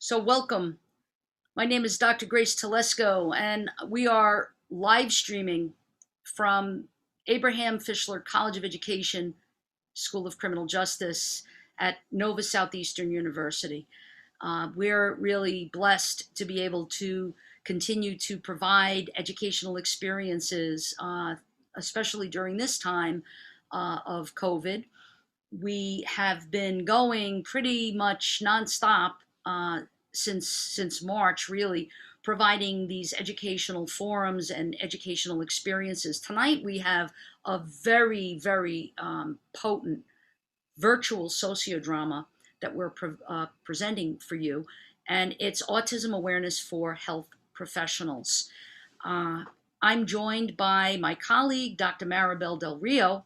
So welcome. My name is Dr. Grace Telesco, and we are live streaming from Abraham Fischler College of Education, School of Criminal Justice at Nova Southeastern University. We're really blessed to be able to continue to provide educational experiences, especially during this time of COVID. We have been going pretty much nonstop since March, really providing these educational forums and educational experiences. Tonight we have a very potent virtual sociodrama that we're presenting for you, and it's autism awareness for health professionals. Uh, I'm joined by my colleague, Dr. Maribel Del Rio,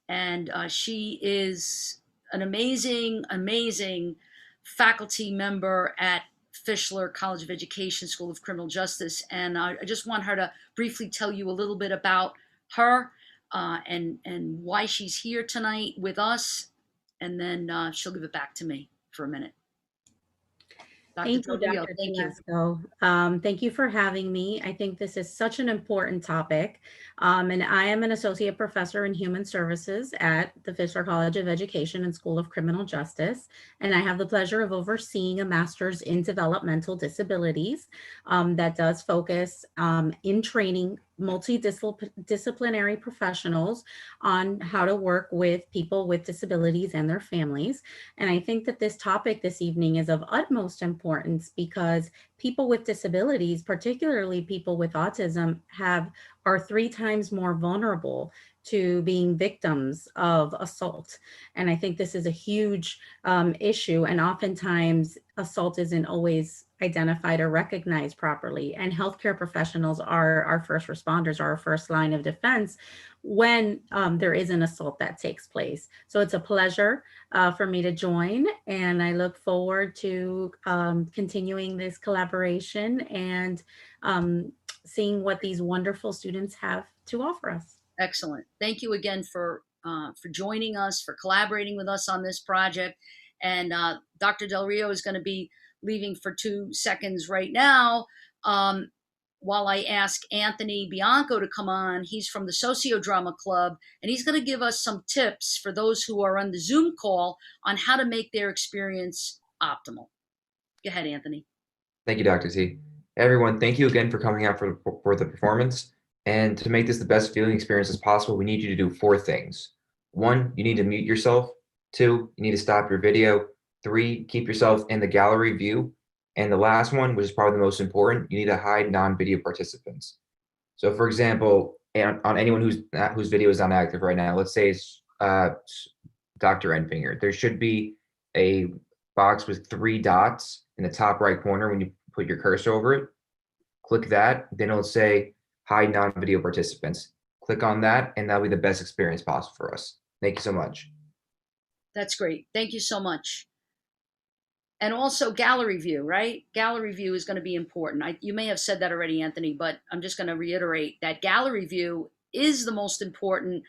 and she is an amazing faculty member at Fischler College of Education, School of Criminal Justice. And I just want her to briefly tell you a little bit about her and why she's here tonight with us. And then she'll give it back to me for a minute. Dr. Thank you, Del Rio, Dr. thank you. Telesco. Thank you for having me. I think this is such an important topic. And I am an associate professor in human services at the Fischler College of Education and School of Criminal Justice. And I have the pleasure of overseeing a master's in developmental disabilities that does focus in training multidisciplinary professionals on how to work with people with disabilities and their families. And I think that this topic this evening is of utmost importance because people with disabilities, particularly people with autism, are 3 times more vulnerable to being victims of assault. And I think this is a huge issue. And oftentimes, assault isn't always identified or recognized properly. And healthcare professionals are our first responders, are our first line of defense when there is an assault that takes place. So it's a pleasure for me to join, and I look forward to continuing this collaboration and seeing what these wonderful students have to offer us. Excellent. Thank you again for joining us, for collaborating with us on this project. And Dr. Del Rio is going to be leaving for 2 seconds right now. Um, while I ask Anthony Bianco to come on, he's from the Sociodrama Club, and he's going to give us some tips for those who are on the Zoom call on how to make their experience optimal. Go ahead, Anthony. Thank you, Dr. T. Everyone, thank you again for coming out for the performance. And to make this the best viewing experience as possible, we need you to do 4 things. 1, you need to mute yourself. 2, you need to stop your video. 3, keep yourself in the gallery view. And the last one, which is probably the most important, you need to hide non-video participants. So for example, on anyone whose video is not active right now, let's say it's Dr. Enfinger, there should be a box with 3 dots in the top right corner when you put your cursor over it. Click that, then it'll say hide non-video participants. Click on that, and that'll be the best experience possible for us. Thank you so much. That's great. Thank you so much. And also gallery view, right? Gallery view is going to be important. You may have said that already, Anthony, but I'm just going to reiterate that gallery view is the most important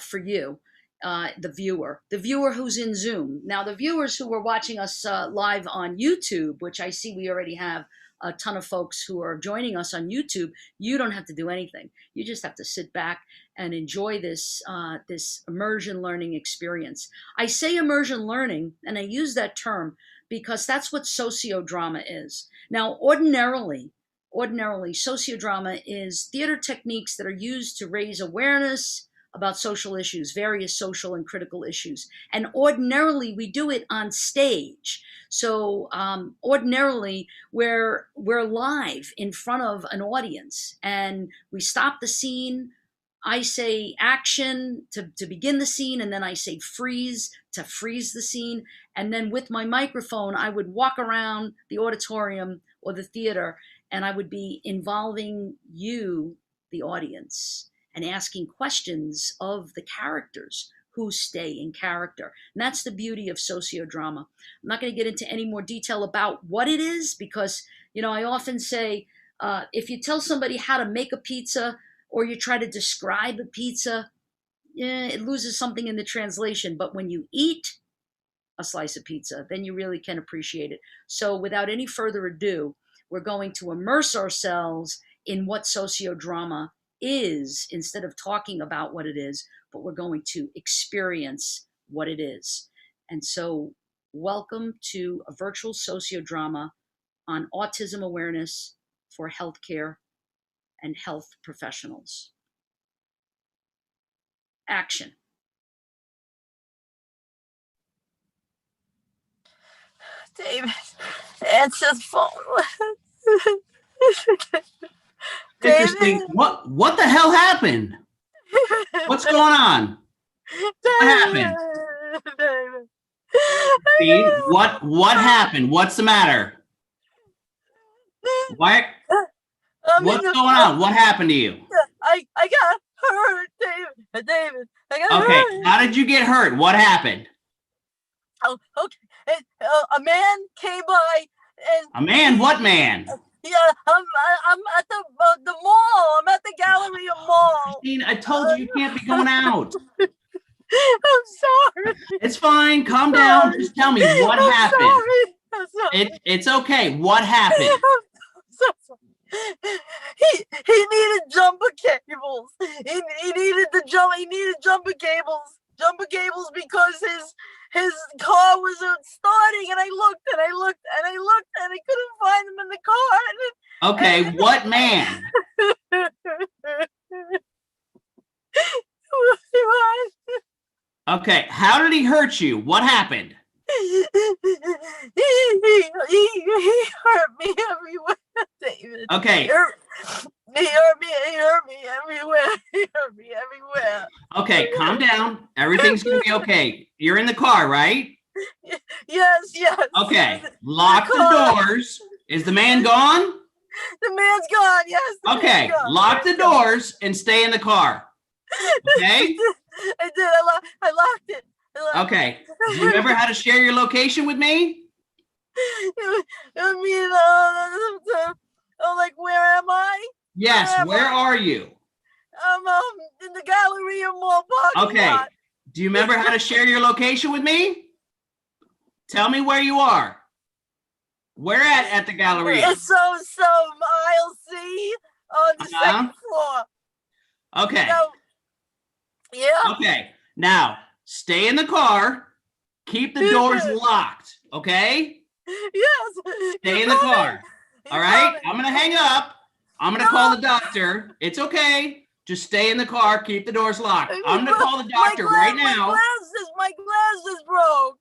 for you, the viewer who's in Zoom. Now, the viewers who are watching us live on YouTube, which I see we already have a ton of folks who are joining us on YouTube, you don't have to do anything. You just have to sit back and enjoy this immersion learning experience. I say immersion learning, and I use that term because that's what sociodrama is. Now, ordinarily, sociodrama is theater techniques that are used to raise awareness about social issues, various social and critical issues. And ordinarily, we do it on stage. So ordinarily, we're live in front of an audience, and we stop the scene. I say action to begin the scene, and then I say freeze to freeze the scene. And then with my microphone, I would walk around the auditorium or the theater, and I would be involving you, the audience, and asking questions of the characters who stay in character. And that's the beauty of sociodrama. I'm not going to get into any more detail about what it is because, I often say if you tell somebody how to make a pizza, or you try to describe a pizza, it loses something in the translation. But when you eat, a slice of pizza, then you really can appreciate it. So without any further ado, we're going to immerse ourselves in what sociodrama is instead of talking about what it is, but we're going to experience what it is. And so, welcome to a virtual sociodrama on autism awareness for healthcare and health professionals. Action. David, answer the phone. Hey, Christine, what the hell happened? What's going on? What happened? David. Christine, what happened? What's the matter? Why? What's going on? What happened to you? I got hurt, David. I got Okay, hurt. how did you get hurt? What happened? Oh, okay. A man came by and A man? What man? yeah, I'm at the mall. I'm at the Galleria Mall. Christine, I told you can't be going out. I'm sorry. It's fine. Calm down. Just tell me what happened. I'm sorry. It's okay. What happened? So sorry. He needed jumper cables. He needed jumper cables because his car wasn't starting, and I looked and I couldn't find them in the car. Okay, what man? Okay, how did he hurt you? What happened? He hurt me everywhere, David. Okay. He hurt me everywhere. He hurt me everywhere. Okay, calm down. Everything's gonna be okay. You're in the car, right? Yes. Okay, lock the doors. Is the man gone? The man's gone, yes. Okay, lock the doors and stay in the car. Okay? I did. I locked it. Okay. Do you remember how to share your location with me? I mean, like, where am I? Yes, where are you? I'm in the Galleria Mall parking Okay. lot. Do you remember how to share your location with me? Tell me where you are. Where at the Galleria? It's so aisle C on the second floor. Okay. Yeah. Okay. Now, stay in the car. Keep the doors locked. Okay? Yes. Stay in the car. All right? I'm going to hang up. I'm going to call the doctor. It's okay. Just stay in the car. Keep the doors locked. I'm going to call the doctor right now. My glasses broke.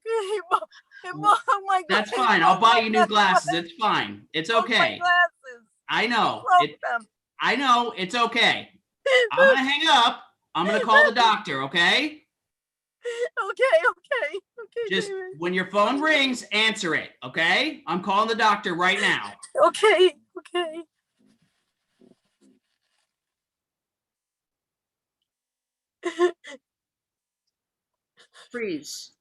That's fine. I'll buy you new glasses. It's fine. It's okay. I know. I know. It's okay. I'm going to hang up. I'm going to call the doctor, okay? Okay. Just David. when your phone rings, answer it, okay? I'm calling the doctor right now. Okay. Freeze.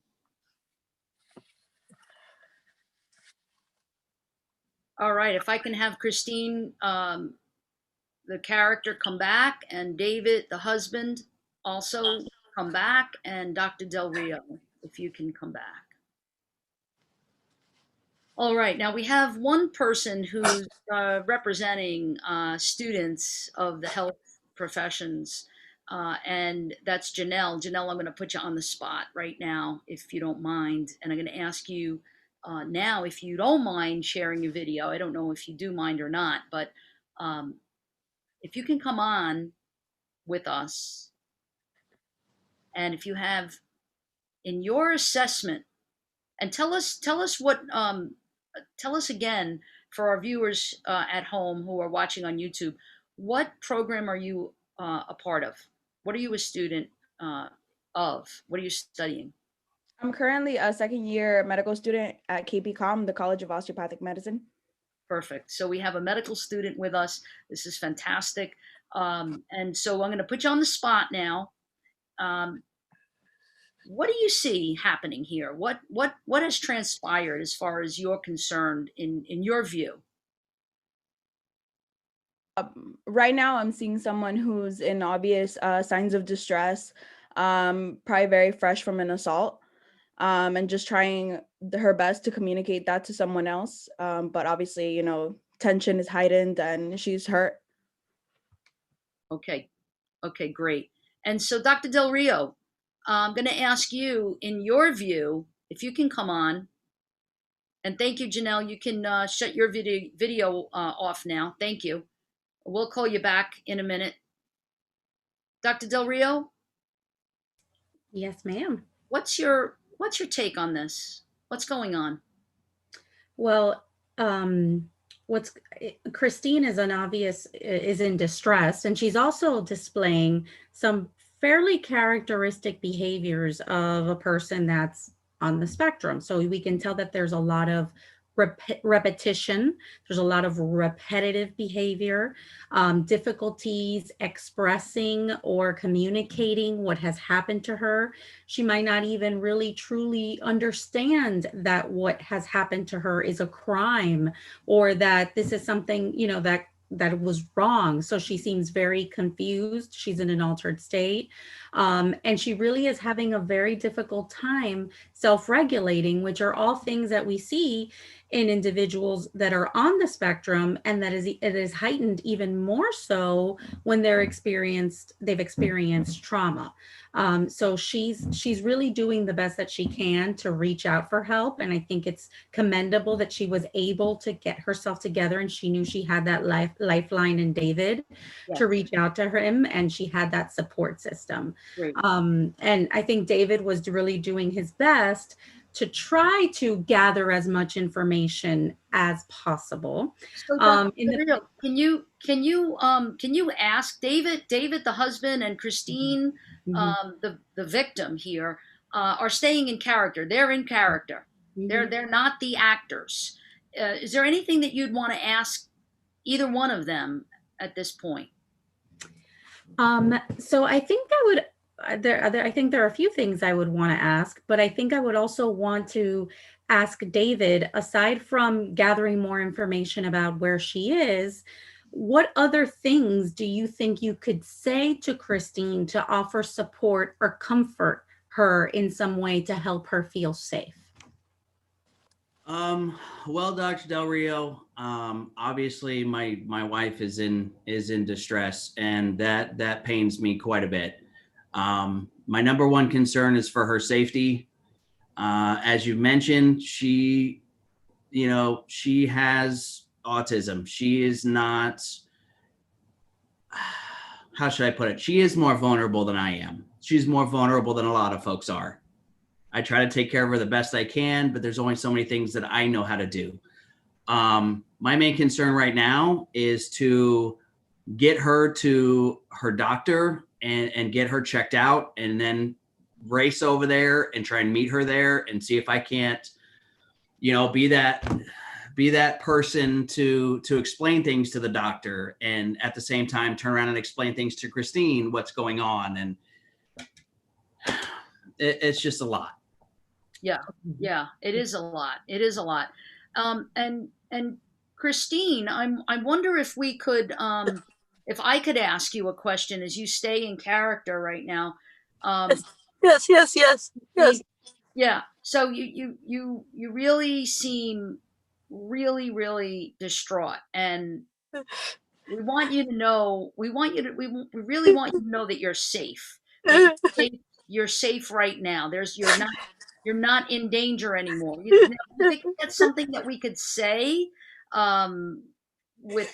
All right, if I can have Christine, the character, come back, and David, the husband, also come back, and Dr. Del Rio, if you can come back. All right, now we have one person who's representing students of the health professions, and that's Janelle. Janelle, I'm going to put you on the spot right now, if you don't mind, and I'm going to ask you now if you don't mind sharing your video. I don't know if you do mind or not, but if you can come on with us, and if you have, in your assessment, and tell us what tell us again for our viewers at home who are watching on YouTube, what program are you a part of? What are you a student of? What are you studying? I'm currently a second-year medical student at KPCOM, the College of Osteopathic Medicine. Perfect. So we have a medical student with us. This is fantastic. And so I'm going to put you on the spot now. What do you see happening here? What has transpired as far as you're concerned in your view? Right now, I'm seeing someone who's in obvious signs of distress, probably very fresh from an assault. and just trying her best to communicate that to someone else. But obviously, tension is heightened and she's hurt. Okay. Okay, great. And so, Dr. Del Rio, I'm going to ask you, in your view, if you can come on. And thank you, Janelle. You can shut your video off now. Thank you. We'll call you back in a minute. Dr. Del Rio, Yes, ma'am. what's your take on this? What's going on? Well, what's Christine is in distress, and she's also displaying some fairly characteristic behaviors of a person that's on the spectrum. So we can tell that there's a lot of repetition. There's a lot of repetitive behavior, difficulties expressing or communicating what has happened to her. She might not even really truly understand that what has happened to her is a crime, or that this is something, that was wrong. So she seems very confused. She's in an altered state. And she really is having a very difficult time self-regulating, which are all things that we see in individuals that are on the spectrum, and that it is heightened even more so when they've experienced trauma. So she's really doing the best that she can to reach out for help, and I think it's commendable that she was able to get herself together, and she knew she had that lifeline in David to reach out to him, and she had that support system. And I think David was really doing his best to try to gather as much information as possible. So, can you ask David, the husband, and Christine, the victim here, are staying in character? They're in character. They're not the actors. Is there anything that you'd want to ask either one of them at this point? So I think I would. I think there are a few things I would want to ask, but I think I would also want to ask David, aside from gathering more information about where she is, what other things do you think you could say to Christine to offer support or comfort her in some way to help her feel safe? Well, Dr. Del Rio, obviously my wife is in distress, and that pains me quite a bit. My number one concern is for her safety. As you mentioned, she has autism. She is not, how should I put it? She is more vulnerable than I am. She's more vulnerable than a lot of folks are. I try to take care of her the best I can, but there's only so many things that I know how to do. My main concern right now is to get her to her doctor and get her checked out, and then race over there and try and meet her there and see if I can't, be that person to explain things to the doctor, and at the same time turn around and explain things to Christine, what's going on. And it's just a lot. Yeah, it is a lot. It is a lot. And Christine, I wonder if we could, if I could ask you a question as you stay in character right now. Yes. Yeah. So you really seem really, really distraught, and we want you to know. We really want you to know that you're safe. You're safe right now. You're not in danger anymore. You think that's something that we could say with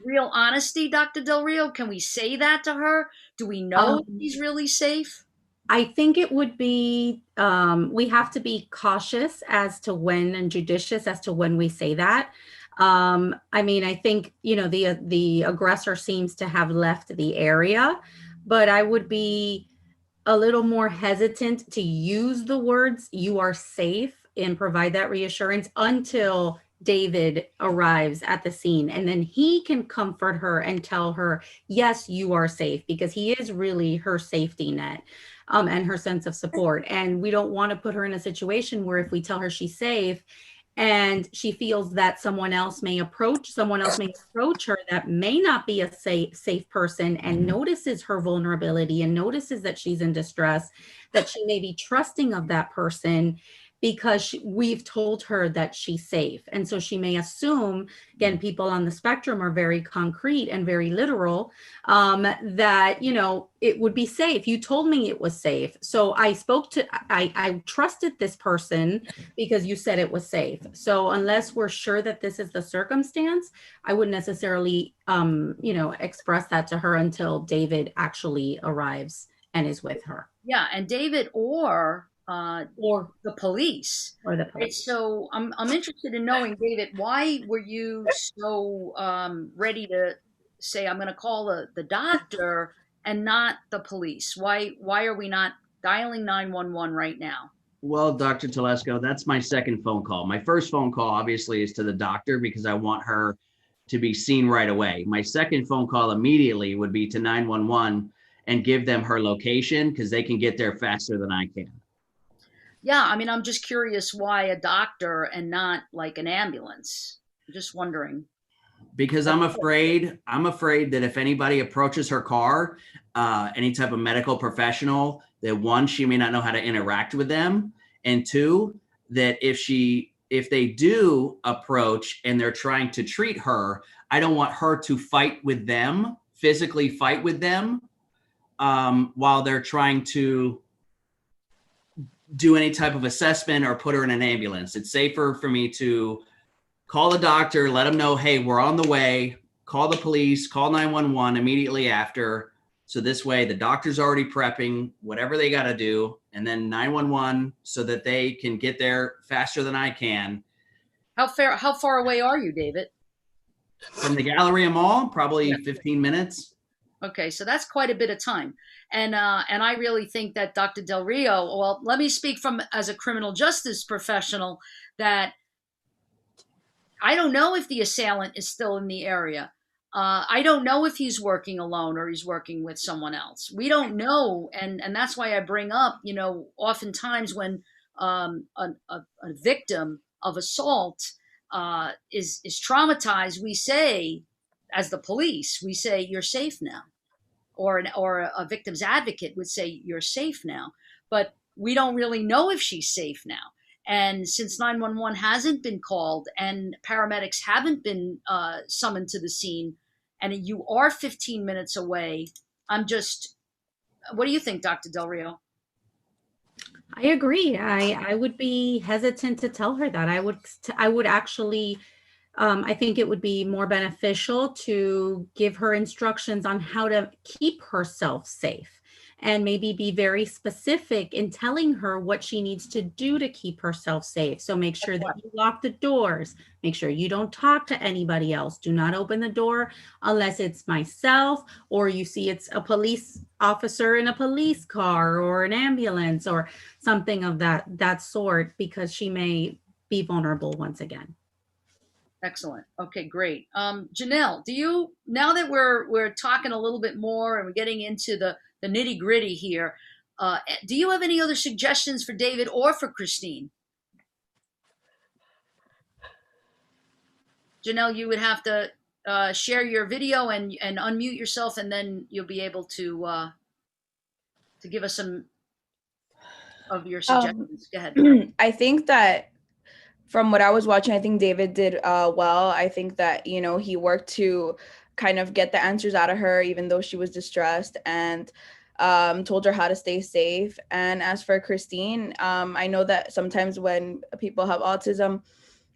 real honesty, Dr. Del Rio? Can we say that to her? Do we know if she's really safe? I think it would be, we have to be cautious as to when, and judicious as to when we say that. I mean, I think, the aggressor seems to have left the area, but I would be a little more hesitant to use the words "you are safe" and provide that reassurance until David arrives at the scene, and then he can comfort her and tell her, yes, you are safe, because he is really her safety net, and her sense of support. And we don't want to put her in a situation where if we tell her she's safe and she feels that someone else may approach her that may not be a safe person, and notices her vulnerability and notices that she's in distress, that she may be trusting of that person because we've told her that she's safe. And so she may assume, again, people on the spectrum are very concrete and very literal, that, it would be safe. You told me it was safe. So I trusted this person because you said it was safe. So unless we're sure that this is the circumstance, I wouldn't necessarily, express that to her until David actually arrives and is with her. Yeah, and David or the police. Or the Right. police. So I'm interested in knowing, David, why were you so ready to say I'm going to call the doctor and not the police? Why are we not dialing 911 right now? Well, Dr. Telesco, that's my second phone call. My first phone call obviously is to the doctor because I want her to be seen right away. My second phone call immediately would be to 911 and give them her location because they can get there faster than I can. Yeah, I mean, I'm just curious why a doctor and not like an ambulance. I'm just wondering. Because I'm afraid that if anybody approaches her car, any type of medical professional, that one, she may not know how to interact with them, and two, that if they do approach and they're trying to treat her, I don't want her to fight with them, physically fight with them, while they're trying to do any type of assessment or put her in an ambulance. It's safer for me to call the doctor, let them know, hey, we're on the way, call the police, call 911 immediately after. So this way the doctor's already prepping whatever they got to do, and then 911 so that they can get there faster than I can. How far away are you, David? From the Galleria Mall, probably 15 minutes. Okay, so that's quite a bit of time. And I really think that Dr. Del Rio, well, let me speak from as a criminal justice professional, that I don't know if the assailant is still in the area. I don't know if he's working alone or he's working with someone else. We don't know, and that's why I bring up, oftentimes when a victim of assault is traumatized, we say, as the police, we say you're safe now, or a victim's advocate would say you're safe now, but we don't really know if she's safe now. And since 911 hasn't been called and paramedics haven't been summoned to the scene, and you are 15 minutes away, what do you think, Dr. Del Rio? I agree. I would be hesitant to tell her that. I would actually, I think it would be more beneficial to give her instructions on how to keep herself safe, and maybe be very specific in telling her what she needs to do to keep herself safe. So make sure that you lock the doors, make sure you don't talk to anybody else. Do not open the door unless it's myself, or you see it's a police officer in a police car or an ambulance or something of that sort, because she may be vulnerable once again. Excellent. Okay, great. Janelle, now that we're talking a little bit more and we're getting into the nitty gritty here, do you have any other suggestions for David or for Christine? Janelle, you would have to share your video and unmute yourself, and then you'll be able to give us some of your suggestions. Go ahead. I think that from what I was watching, I think David did well. I think that, he worked to kind of get the answers out of her, even though she was distressed, and told her how to stay safe. And as for Christine, I know that sometimes when people have autism,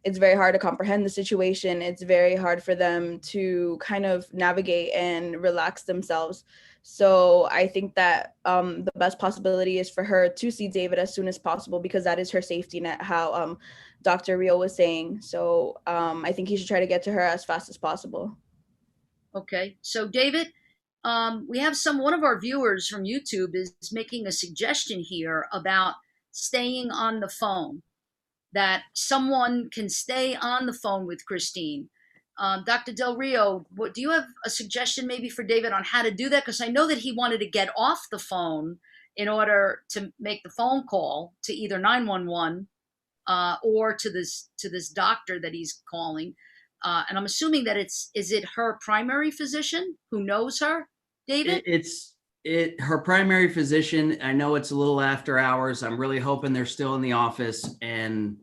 it's very hard to comprehend the situation. It's very hard for them to kind of navigate and relax themselves. So I think that the best possibility is for her to see David as soon as possible, because that is her safety net, how Dr. Rio was saying. So I think he should try to get to her as fast as possible. Okay, so David, we have one of our viewers from YouTube is making a suggestion here about staying on the phone, that someone can stay on the phone with Christine. Dr. Del Rio, do you have a suggestion maybe for David on how to do that? Because I know that he wanted to get off the phone in order to make the phone call to either 911 or to this doctor that he's calling. And I'm assuming that is it her primary physician who knows her, David? It's her primary physician. I know it's a little after hours. I'm really hoping they're still in the office, and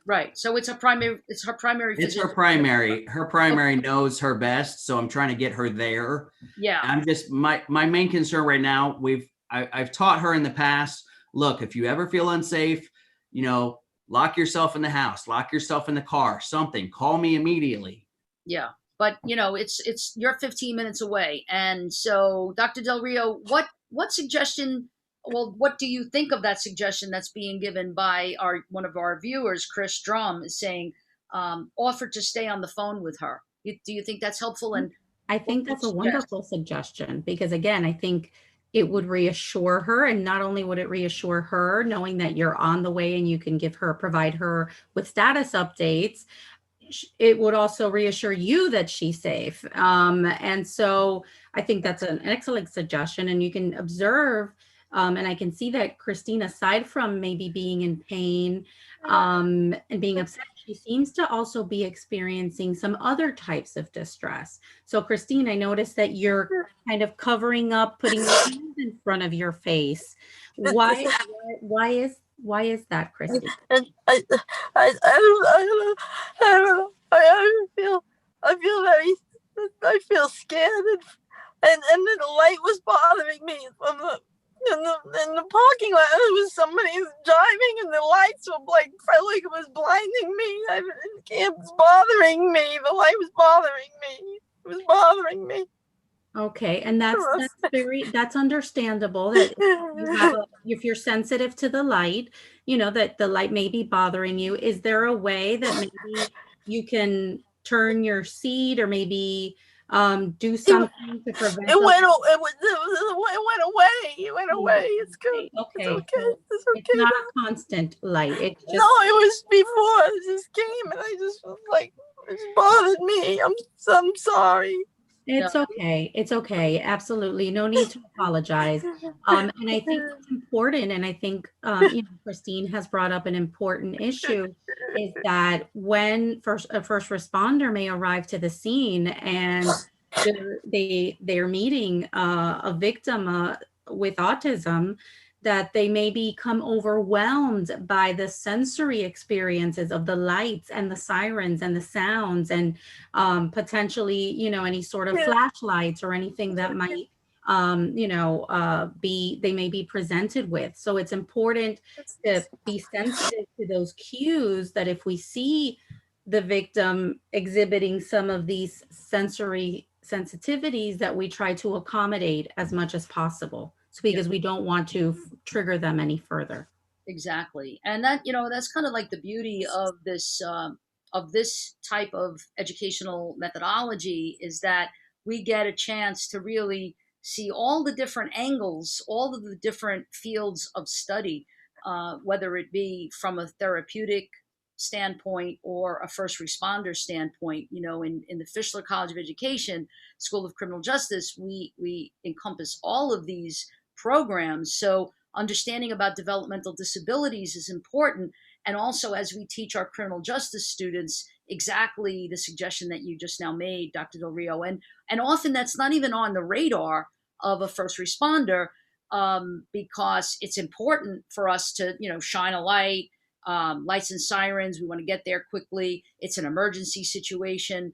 Right. So it's her primary it's physician. her primary. Her primary knows her best, so I'm trying to get her there. Yeah. I'm just my main concern right now. I've taught her in the past. Look, if you ever feel unsafe, lock yourself in the house, lock yourself in the car, something. Call me immediately. Yeah. But it's you're 15 minutes away, and so Dr. Del Rio, what suggestion? Well, what do you think of that suggestion that's being given by one of our viewers, Chris Drum, is saying offer to stay on the phone with her? Do you think that's helpful? And I think that's a wonderful suggestion because, again, I think it would reassure her. And not only would it reassure her knowing that you're on the way and you can provide her with status updates, it would also reassure you that she's safe. And so I think that's an excellent suggestion. And you can observe, and I can see that Christine, aside from maybe being in pain and being upset, she seems to also be experiencing some other types of distress. So Christine, I noticed that you're kind of covering up, putting your hands in front of your face. Why is that, Christine? And I don't know. I feel scared, and then the light was bothering me from in the parking lot. There was somebody driving, and the lights were felt like it was blinding me. It was bothering me. The light was bothering me. It was bothering me. Okay, and that's understandable that if you're sensitive to the light, that the light may be bothering you. Is there a way that maybe you can turn your seat or maybe do something to prevent it went away. It went away. It's good. Okay. It's okay. So It's okay. it's not a constant light. It's just No, it was before. It just came, and I just was it bothered me. I'm sorry. It's okay. It's okay. Absolutely. No need to apologize. And I think it's important. And I think, Christine has brought up an important issue is that when a first responder may arrive to the scene and they're meeting a victim with autism, that they may become overwhelmed by the sensory experiences of the lights and the sirens and the sounds and potentially, any sort of flashlights or anything that might, they may be presented with. So it's important to be sensitive to those cues that if we see the victim exhibiting some of these sensory sensitivities, that we try to accommodate as much as possible. Because we don't want to trigger them any further. Exactly. And that, that's kind of like the beauty of this type of educational methodology is that we get a chance to really see all the different angles, all of the different fields of study, whether it be from a therapeutic standpoint or a first responder standpoint. In the Fischler College of Education, School of Criminal Justice, we encompass all of these programs. So understanding about developmental disabilities is important. And also, as we teach our criminal justice students, exactly the suggestion that you just now made, Dr. Del Rio, and often that's not even on the radar of a first responder, because it's important for us to, shine a light, lights and sirens. We want to get there quickly. It's an emergency situation.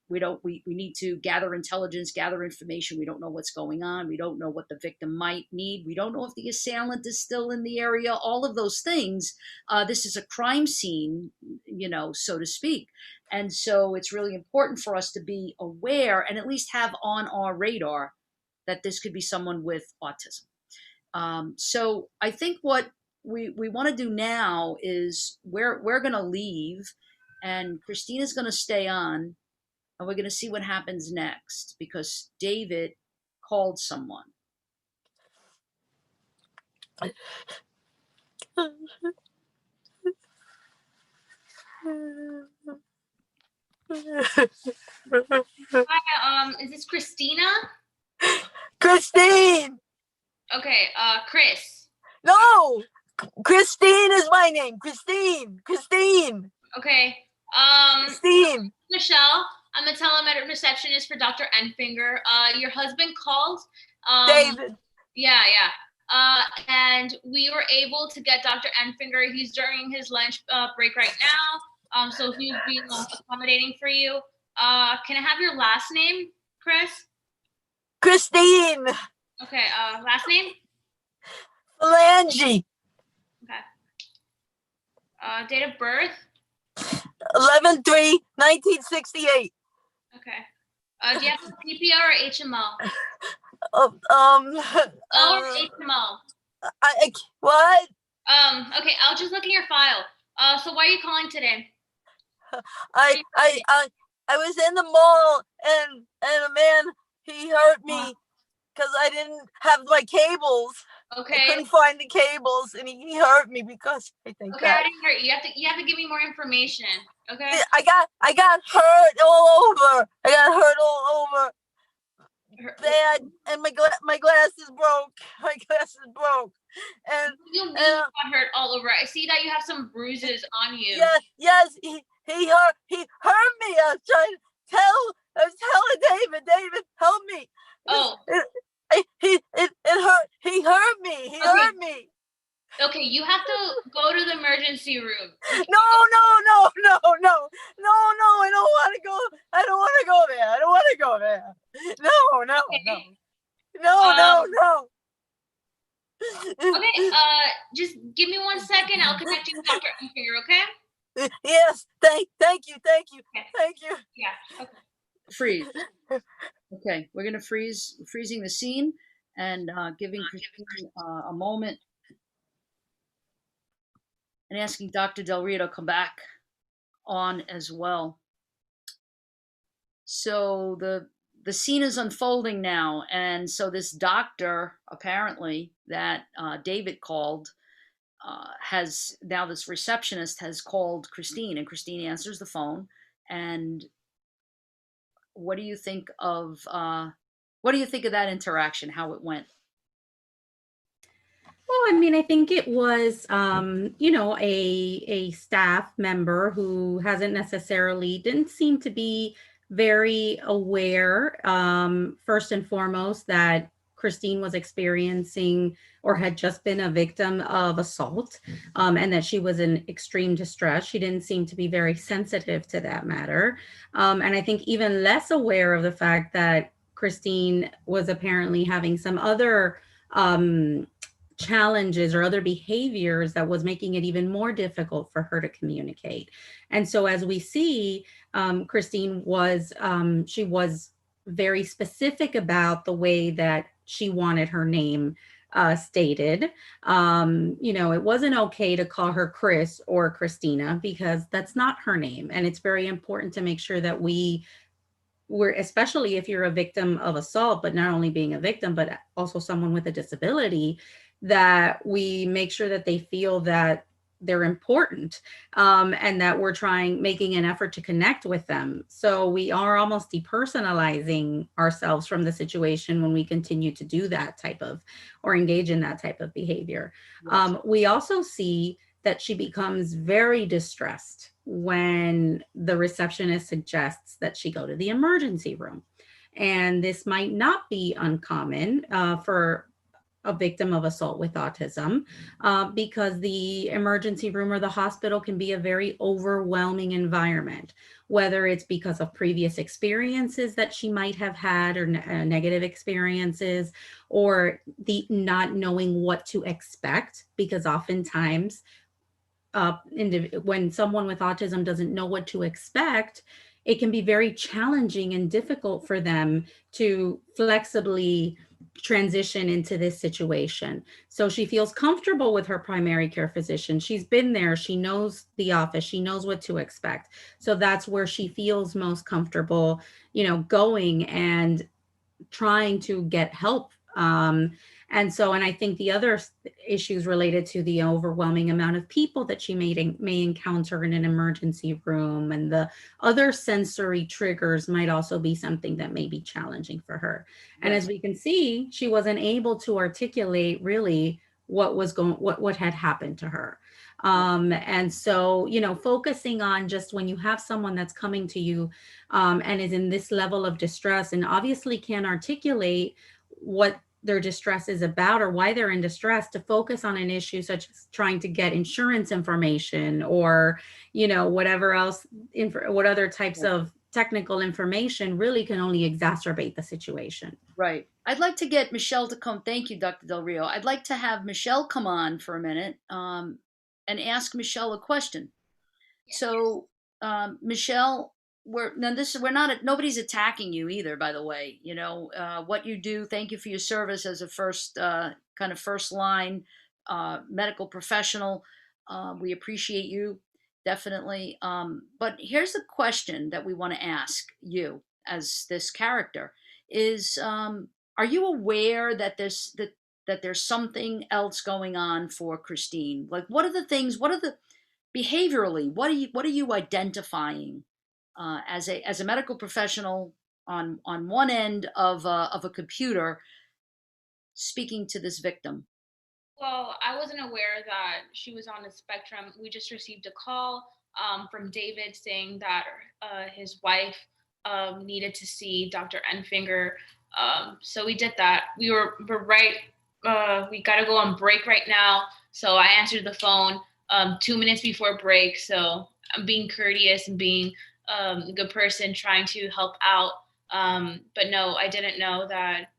We need to gather intelligence, gather information. We don't know what's going on. We don't know what the victim might need. We don't know if the assailant is still in the area, all of those things. This is a crime scene, so to speak. And so it's really important for us to be aware and at least have on our radar that this could be someone with autism. So I think what we want to do now is we're going to leave, and Christina's going to stay on, and we're going to see what happens next because David called someone. Hi, is this Christina? Christine! Okay, Chris. No! Christine is my name. Christine. Okay. Christine. Michelle, I'm a telemed receptionist for Dr. Enfinger. Your husband called. David. Yeah. And we were able to get Dr. Enfinger. He's during his lunch break right now. So he's being accommodating for you. Can I have your last name, Chris? Christine. Okay. Last name? Phalange. Okay. Date of birth? 11/3/1968. Okay. Do you have a PPR or HMO? Or HMO? What? Okay, I'll just look in your file. So why are you calling today? I was in the mall and a man, he hurt me because I didn't have my cables. Okay. I couldn't find the cables, and he hurt me because I think Okay, I didn't hurt you. You have to give me more information. Okay. I got hurt all over. Bad, and my glasses broke. My glasses broke. And you mean you got hurt all over? I see that you have some bruises on you. Yes, he hurt me. I was trying to tell David, help me. Oh. It hurt. He hurt me. He hurt me. Okay, you have to go to the emergency room. No. I don't want to go. I don't want to go there. No. Okay, just give me 1 second. I'll connect you with Dr. Enfinger, okay? Yes, thank you. Okay. Thank you. Yeah. Okay. Freeze. Okay, we're gonna freezing the scene and giving Christine a moment and asking Dr. Del Rio to come back on as well. So the scene is unfolding now, and so this doctor apparently that David called has now, this receptionist has called Christine, and Christine answers the phone. And what do you think of that interaction? How it went? Well, I mean, I think it was, a staff member who didn't seem to be very aware, first and foremost, that Christine was experiencing or had just been a victim of assault, and that she was in extreme distress. She didn't seem to be very sensitive to that matter. And I think even less aware of the fact that Christine was apparently having some other challenges or other behaviors that was making it even more difficult for her to communicate. And so as we see, Christine was very specific about the way that she wanted her name stated. It wasn't okay to call her Chris or Christina because that's not her name. And it's very important to make sure that we're, especially if you're a victim of assault, but not only being a victim, but also someone with a disability, that we make sure that they feel that they're important, and that we're making an effort to connect with them. So we are almost depersonalizing ourselves from the situation when we continue to do that type of, or engage in that type of behavior. Yes. We also see that she becomes very distressed when the receptionist suggests that she go to the emergency room. And this might not be uncommon for a victim of assault with autism, because the emergency room or the hospital can be a very overwhelming environment, whether it's because of previous experiences that she might have had, or negative experiences, or the not knowing what to expect, because oftentimes when someone with autism doesn't know what to expect, it can be very challenging and difficult for them to flexibly transition into this situation. So she feels comfortable with her primary care physician. She's been there. She knows the office. She knows what to expect. So that's where she feels most comfortable, going and trying to get help. And I think the other issues related to the overwhelming amount of people that she may encounter in an emergency room, and the other sensory triggers might also be something that may be challenging for her. And as we can see, she wasn't able to articulate really what had happened to her. And so, focusing on just when you have someone that's coming to you and is in this level of distress and obviously can't articulate what their distress is about or why they're in distress, to focus on an issue such as trying to get insurance information or, whatever else, what other types of technical information really can only exacerbate the situation. Right. I'd like to get Michelle to come. Thank you, Dr. Del Rio. I'd like to have Michelle come on for a minute and ask Michelle a question. So, Michelle, we're not, nobody's attacking you either, by the way. What you do, thank you for your service as a first line medical professional. We appreciate you, definitely. But here's the question that we want to ask you as this character is, are you aware that there's something else going on for Christine? Like, what are the behaviorally, what are you identifying as a medical professional on one end of a computer speaking to this victim? Well, I wasn't aware that she was on the spectrum. We just received a call from David saying that his wife needed to see Dr. Enfinger. So we did that. We're right. We got to go on break right now. So I answered the phone 2 minutes before break. So I'm being courteous and being a good person, trying to help out. But no, I didn't know that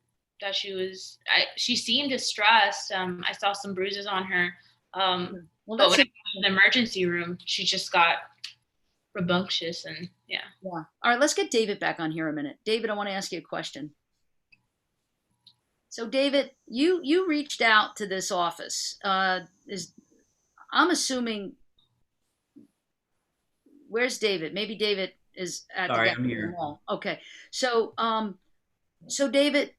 she seemed distressed. I saw some bruises on her. Well, but that's when I went to the emergency room, she just got rambunctious and yeah. All right, let's get David back on here a minute. David, I want to ask you a question. So David, you reached out to this office. I'm assuming, where's David? Maybe David is at Sorry, the I'm here. wall. Okay. So David,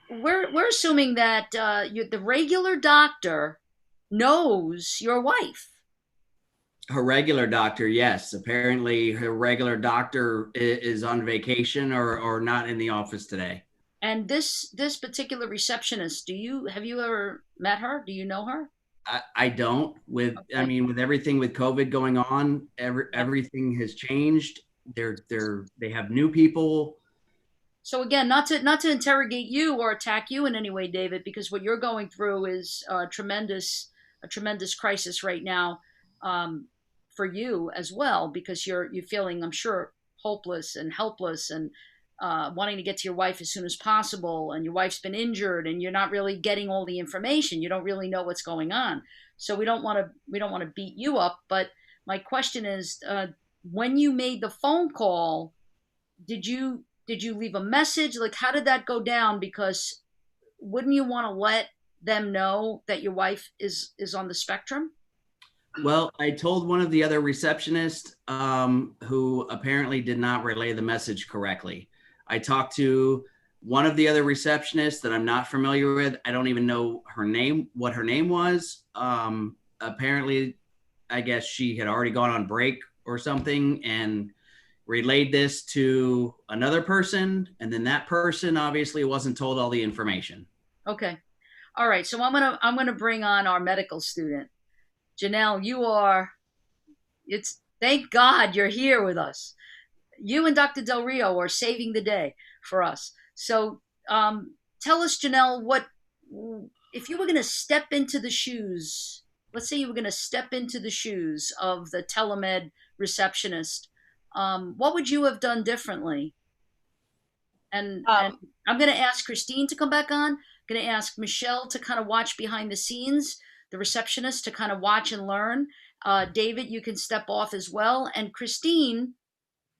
we're assuming that the regular doctor knows your wife. Her regular doctor, yes. Apparently, her regular doctor is on vacation or not in the office today. And this particular receptionist, have you ever met her? Do you know her? I don't. I mean, with everything with COVID going on, everything has changed. They have new people. So again, not to interrogate you or attack you in any way, David, because what you're going through is a tremendous crisis right now for you as well, because you're feeling, I'm sure, hopeless and helpless and wanting to get to your wife as soon as possible, and your wife's been injured, and you're not really getting all the information. You don't really know what's going on. So we don't want to beat you up. But my question is, when you made the phone call, did you leave a message? Like, how did that go down? Because wouldn't you want to let them know that your wife is on the spectrum? Well, I told one of the other receptionists who apparently did not relay the message correctly. I talked to one of the other receptionists that I'm not familiar with. I don't even know what her name was. Apparently, I guess she had already gone on break or something and relayed this to another person. And then that person obviously wasn't told all the information. Okay. All right. So I'm gonna bring on our medical student. Janelle, thank God you're here with us. You and Dr. Del Rio are saving the day for us. So tell us, Janelle, if you were going to step into the shoes, let's say you were going to step into the shoes of the telemed receptionist, what would you have done differently? And I'm going to ask Christine to come back on. I'm going to ask Michelle to kind of watch behind the scenes, the receptionist to kind of watch and learn. David, you can step off as well. And Christine,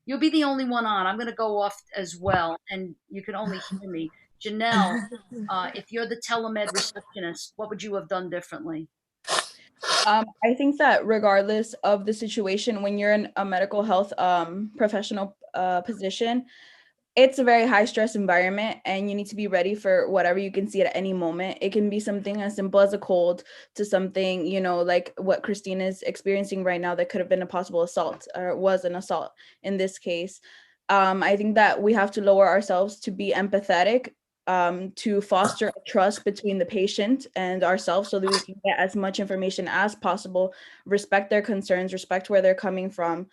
you'll be the only one on. I'm going to go off as well, and you can only hear me. Janelle, if you're the telemed receptionist, what would you have done differently? I think that regardless of the situation, when you're in a medical health professional position, it's a very high stress environment, and you need to be ready for whatever you can see at any moment. It can be something as simple as a cold to something, like what Christine is experiencing right now that could have been a possible assault, or was an assault in this case. I think that we have to lower ourselves to be empathetic to foster trust between the patient and ourselves so that we can get as much information as possible, respect their concerns, respect where they're coming from,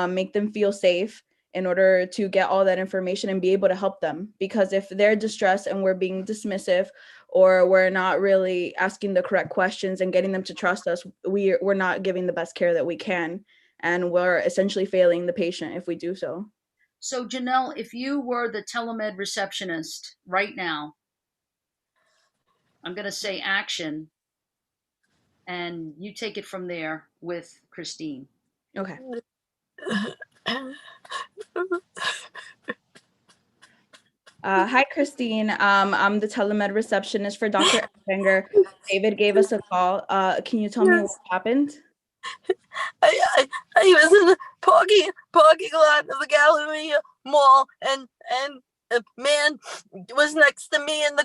make them feel safe in order to get all that information and be able to help them. Because if they're distressed and we're being dismissive or we're not really asking the correct questions and getting them to trust us, we're not giving the best care that we can. And we're essentially failing the patient if we do so. So, Janelle, if you were the telemed receptionist right now, I'm going to say action, and you take it from there with Christine. Okay. Hi, Christine. I'm the telemed receptionist for Dr. Finger. David gave us a call. Can you tell me what happened? I was in the parking lot of the Galleria Mall, and a man was next to me in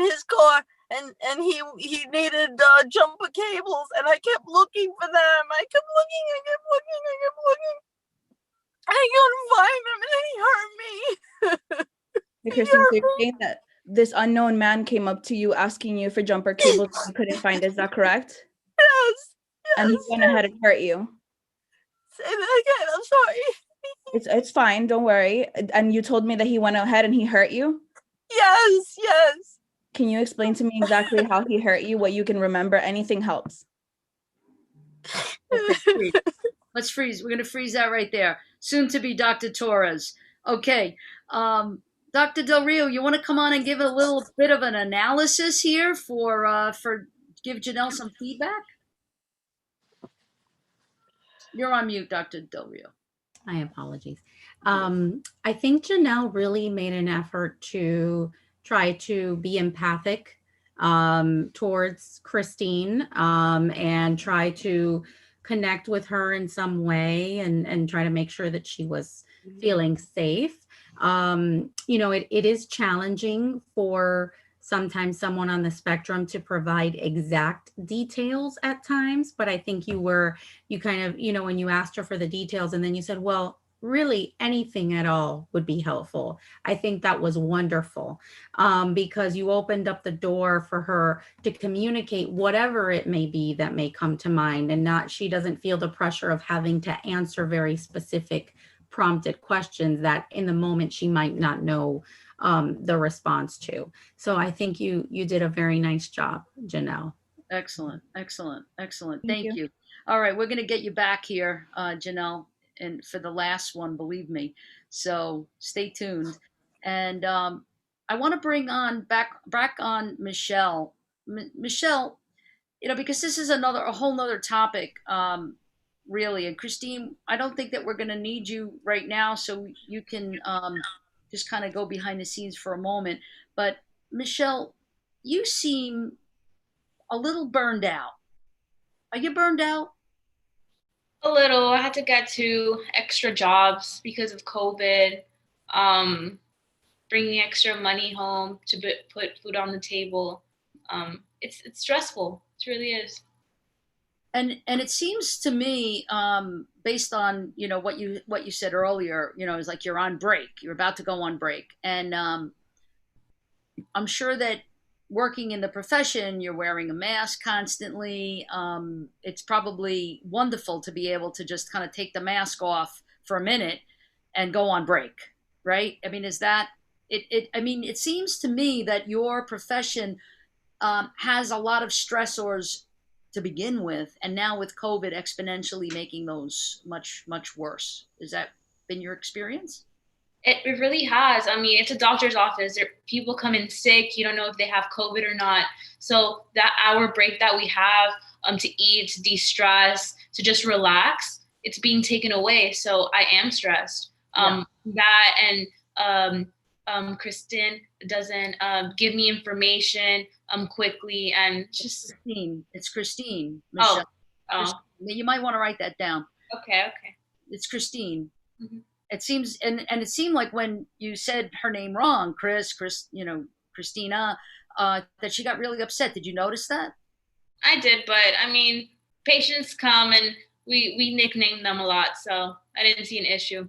his car, and he needed jumper cables, and I kept looking for them. I kept looking. I couldn't find them, and then he hurt me. Hey, Christine, so you're saying that this unknown man came up to you asking you for jumper cables you couldn't find. Is that correct? Yes. And he went ahead and hurt you. Say that again. I'm sorry. It's fine. Don't worry. And you told me that he went ahead and he hurt you? Yes. Can you explain to me exactly how he hurt you, what you can remember? Anything helps. Okay, freeze. Let's freeze. We're going to freeze that right there. Soon to be Dr. Torres. Okay. Dr. Del Rio, you want to come on and give a little bit of an analysis here for give Janelle some feedback? You're on mute, Dr. Del Rio. My apologies. I think Janelle really made an effort to try to be empathic towards Christine and try to connect with her in some way and try to make sure that she was feeling safe. You know, it is challenging for sometimes someone on the spectrum to provide exact details at times, but I think you kind of, you know, when you asked her for the details and then you said, well, really anything at all would be helpful. I think that was wonderful because you opened up the door for her to communicate whatever it may be that may come to mind, and she doesn't feel the pressure of having to answer very specific prompted questions that in the moment she might not know the response to. So I think you did a very nice job, Janelle. Excellent. Thank you. All right, we're going to get you back here, Janelle, and for the last one, believe me. So stay tuned. And I want to bring on back on Michelle. Michelle, you know, because this is a whole nother topic, really. And Christine, I don't think that we're going to need you right now, so you can just kind of go behind the scenes for a moment. But Michelle, you seem a little burned out. Are you burned out? A little. I had to get to extra jobs because of COVID, bringing extra money home to put food on the table. It's stressful. It really is. And it seems to me, based on what you said earlier, it's like you're on break. You're about to go on break, and I'm sure that working in the profession, you're wearing a mask constantly. It's probably wonderful to be able to just kind of take the mask off for a minute and go on break, right? I mean, is that it? I mean, it seems to me that your profession has a lot of stressors to begin with, and now with COVID exponentially making those much worse. Has that been your experience? It really has. I mean, it's a doctor's office. People come in sick. You don't know if they have COVID or not. So that hour break that we have to eat, to de-stress, to just relax, it's being taken away. So I am stressed. That and Kristen doesn't give me information quickly, and just Christine. It's Christine. Michelle. Christine. You might want to write that down. Okay. It's Christine. Mm-hmm. It seems, and it seemed like when you said her name wrong, Christina, that she got really upset. Did you notice that? I did, but I mean, patients come and we nickname them a lot, so I didn't see an issue.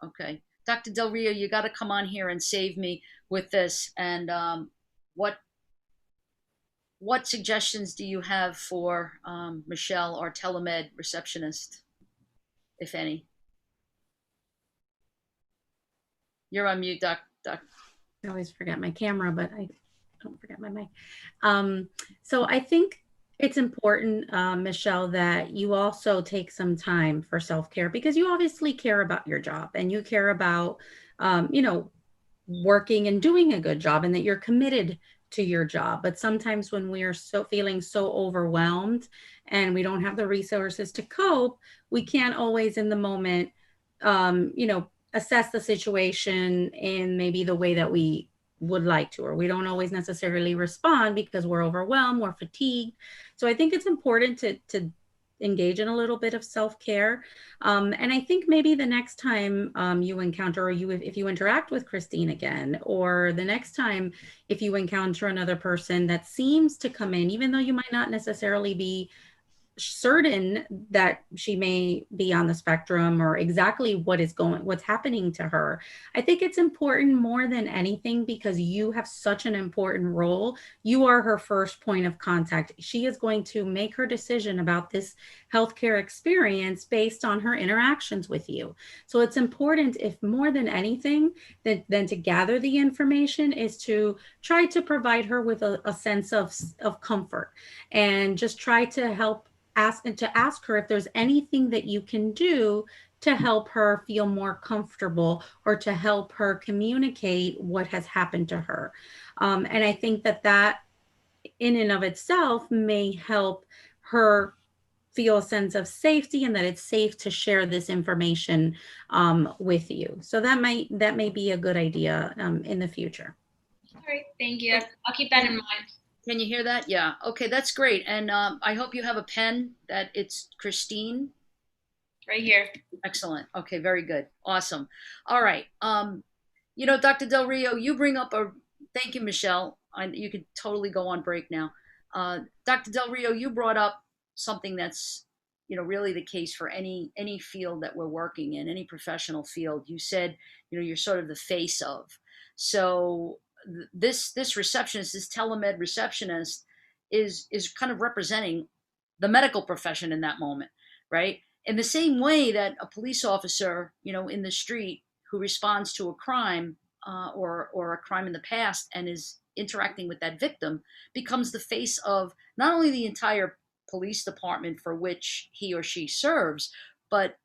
Okay. Dr. Del Rio, you got to come on here and save me. with this. And what what suggestions do you have for Michelle, our telemed receptionist, if any? You're on mute, Doc. I always forget my camera, but I don't forget my mic. So I think it's important, Michelle, that you also take some time for self-care, because you obviously care about your job and you care about, you know, working and doing a good job, and that you're committed to your job. But sometimes when we are feeling so overwhelmed and we don't have the resources to cope, we can't always in the moment, you know, assess the situation in maybe the way that we would like to, or we don't always necessarily respond because we're overwhelmed, we're fatigued. So I think it's important to engage in a little bit of self-care. And I think maybe the next time you encounter, or if you interact with Christine again, or the next time if you encounter another person that seems to come in, even though you might not necessarily be certain that she may be on the spectrum or exactly what's happening to her, I think it's important more than anything, because you have such an important role. You are her first point of contact. She is going to make her decision about this healthcare experience based on her interactions with you. So it's important, if more than anything, than to gather the information, is to try to provide her with a sense of comfort, and just try to ask her if there's anything that you can do to help her feel more comfortable, or to help her communicate what has happened to her. And I think that in and of itself may help her feel a sense of safety, and that it's safe to share this information with you. So that may be a good idea in the future. All right, thank you. I'll keep that in mind. Can you hear that? Yeah. Okay, that's great. And I hope you have a pen that it's Christine. Right here. Excellent. Okay, very good. Awesome. All right. You know, Dr. Del Rio, you bring up thank you, Michelle. You could totally go on break now. Dr. Del Rio, you brought up something that's, you know, really the case for any field that we're working in, any professional field. You said, you know, you're sort of the face of. So this receptionist, this telemed receptionist, is kind of representing the medical profession in that moment, right? In the same way that a police officer, you know, in the street who responds to a crime or a crime in the past and is interacting with that victim, becomes the face of not only the entire police department for which he or she serves, but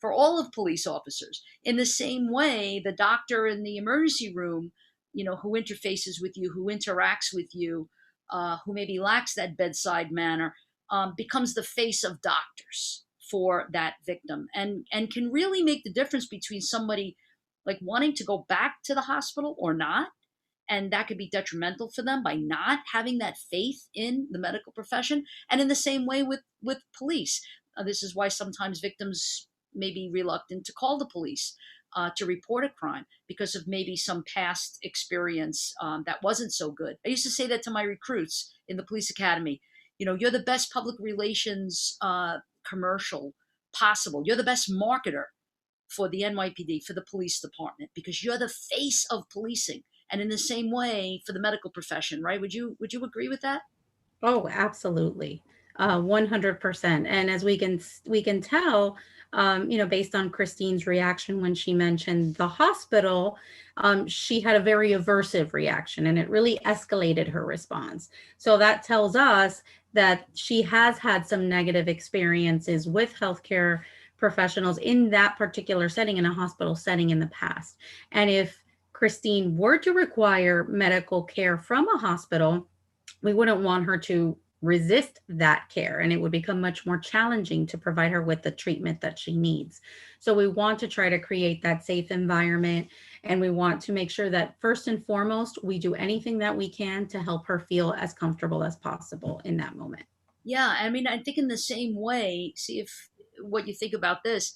for all of police officers. In the same way, the doctor in the emergency room, you know, who interfaces with you, who interacts with you, who maybe lacks that bedside manner, becomes the face of doctors for that victim, and can really make the difference between somebody like wanting to go back to the hospital or not. And that could be detrimental for them by not having that faith in the medical profession. And in the same way with police, this is why sometimes victims may be reluctant to call the police to report a crime, because of maybe some past experience that wasn't so good. I used to say that to my recruits in the police academy. You know, you're the best public relations commercial possible. You're the best marketer for the NYPD, for the police department, because you're the face of policing. And in the same way for the medical profession, right? Would you agree with that? Oh, absolutely. 100%. And as we can tell, you know, based on Christine's reaction when she mentioned the hospital, she had a very aversive reaction, and it really escalated her response. So that tells us that she has had some negative experiences with healthcare professionals in that particular setting, in a hospital setting in the past. And if Christine were to require medical care from a hospital, we wouldn't want her to resist that care, and it would become much more challenging to provide her with the treatment that she needs. So we want to try to create that safe environment, and we want to make sure that first and foremost, we do anything that we can to help her feel as comfortable as possible in that moment. Yeah, I mean, I think in the same way, see if what you think about this.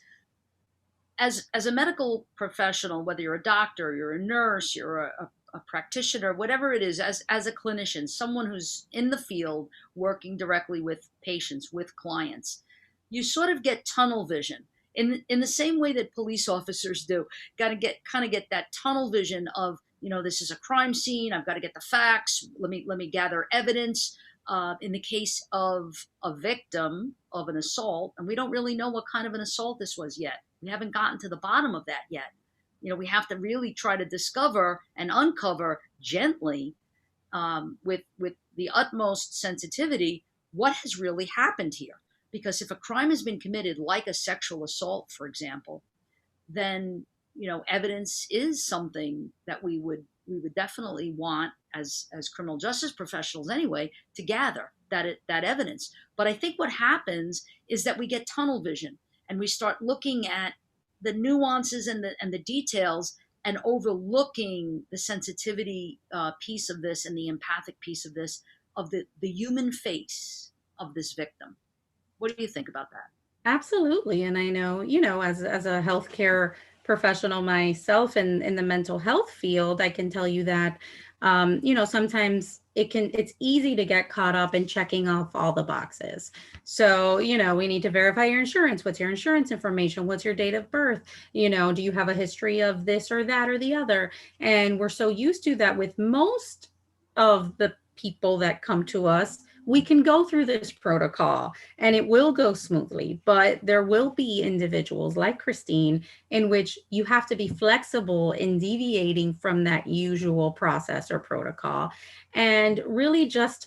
As a medical professional, whether you're a doctor, you're a nurse, you're a practitioner, whatever it is, as a clinician, someone who's in the field working directly with patients, with clients, you sort of get tunnel vision in the same way that police officers do. Got to get that tunnel vision of this is a crime scene. I've got to get the facts. Let me gather evidence. In the case of a victim of an assault, and we don't really know what kind of an assault this was yet. We haven't gotten to the bottom of that yet. We have to really try to discover and uncover gently, with the utmost sensitivity, what has really happened here. Because if a crime has been committed, like a sexual assault, for example, then evidence is something that we would definitely want as criminal justice professionals anyway to gather that evidence. But I think what happens is that we get tunnel vision and we start looking at the nuances and the details and overlooking the sensitivity piece of this and the empathic piece of this, of the human face of this victim. What do you think about that? Absolutely. And I know, as a healthcare professional myself in the mental health field, I can tell you that, sometimes it's easy to get caught up in checking off all the boxes. So, we need to verify your insurance. What's your insurance information? What's your date of birth? Do you have a history of this or that or the other? And we're so used to that with most of the people that come to us. We can go through this protocol and it will go smoothly, but there will be individuals like Christine in which you have to be flexible in deviating from that usual process or protocol and really just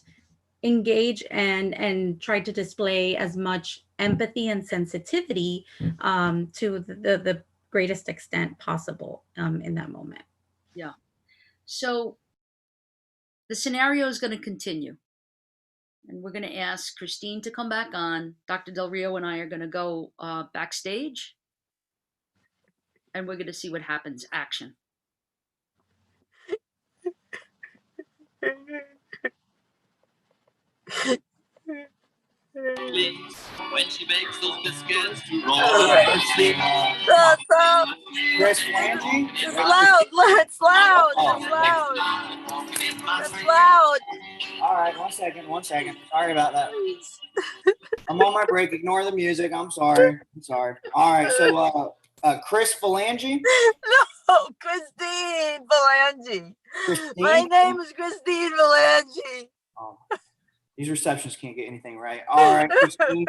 engage and try to display as much empathy and sensitivity to the greatest extent possible in that moment. Yeah. So the scenario is going to continue. And we're going to ask Christine to come back on. Dr. Del Rio and I are going to go backstage. And we're going to see what happens. Action. Please, when she makes those biscuits to roll. Chris Flangy? It's loud. It's loud. It's loud. It's loud. All right, one second. Sorry about that. I'm on my break. Ignore the music. I'm sorry. All right, so Chris Phalange? No, Christine Phalange. Christine? My name is Christine Phalange. Oh, these receptionists can't get anything right. All right, Christine.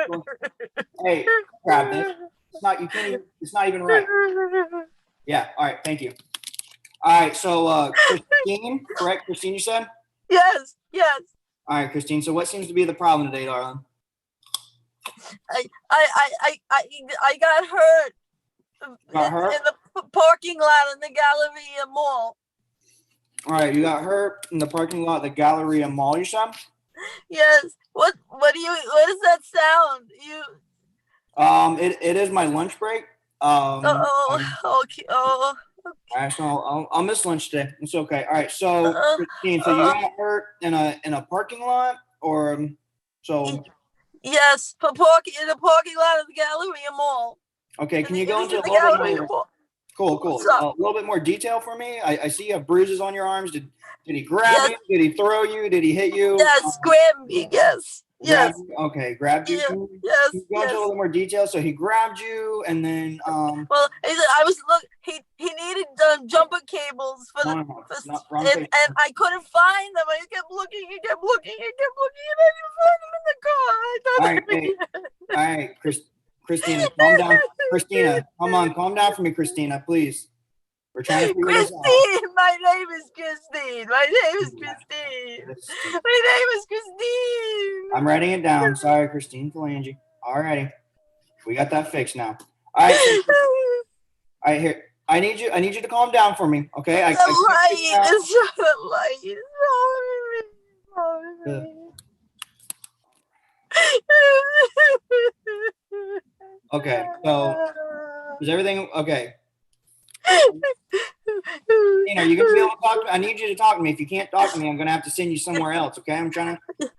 Hey, grab this. It's not even right. Yeah, all right, thank you. All right, so Christine, correct? Christine, you said? Yes. All right, Christine. So what seems to be the problem today, darling? I got hurt. Got hurt? In the parking lot in the Galleria Mall. All right, you got hurt in the parking lot at the Galleria Mall, you said? Yes. What does that sound? It is my lunch break. Okay. All right, so I'll miss lunch today. It's okay. All right, so Christine, so you got hurt in a parking lot, or so? Yes, in the parking lot of the Galleria Mall. Okay, can you go into a little bit more? Cool. A little bit more detail for me. I see you have bruises on your arms. Did he grab you? Did he throw you? Did he hit you? Yes, grab me. Yes. Okay, grabbed you. Yes. Can you go into a little more detail? So he grabbed you, and then Well, he needed jumper cables for and I couldn't find them. I kept looking, and I didn't find them in the car. All right, Christina, calm down. Christina, come on, calm down for me, Christina, please. We're trying to figure this out. Christine, my name is Christine. I'm writing it down. Sorry, Christine Phalange. All righty. We got that fixed now. All right. All right, here. I need you to calm down for me, okay? It's not a light. Okay, so is everything okay? Are you gonna be able to talk to me? I need you to talk to me. If you can't talk to me, I'm gonna have to send you somewhere else. Okay, I'm trying to.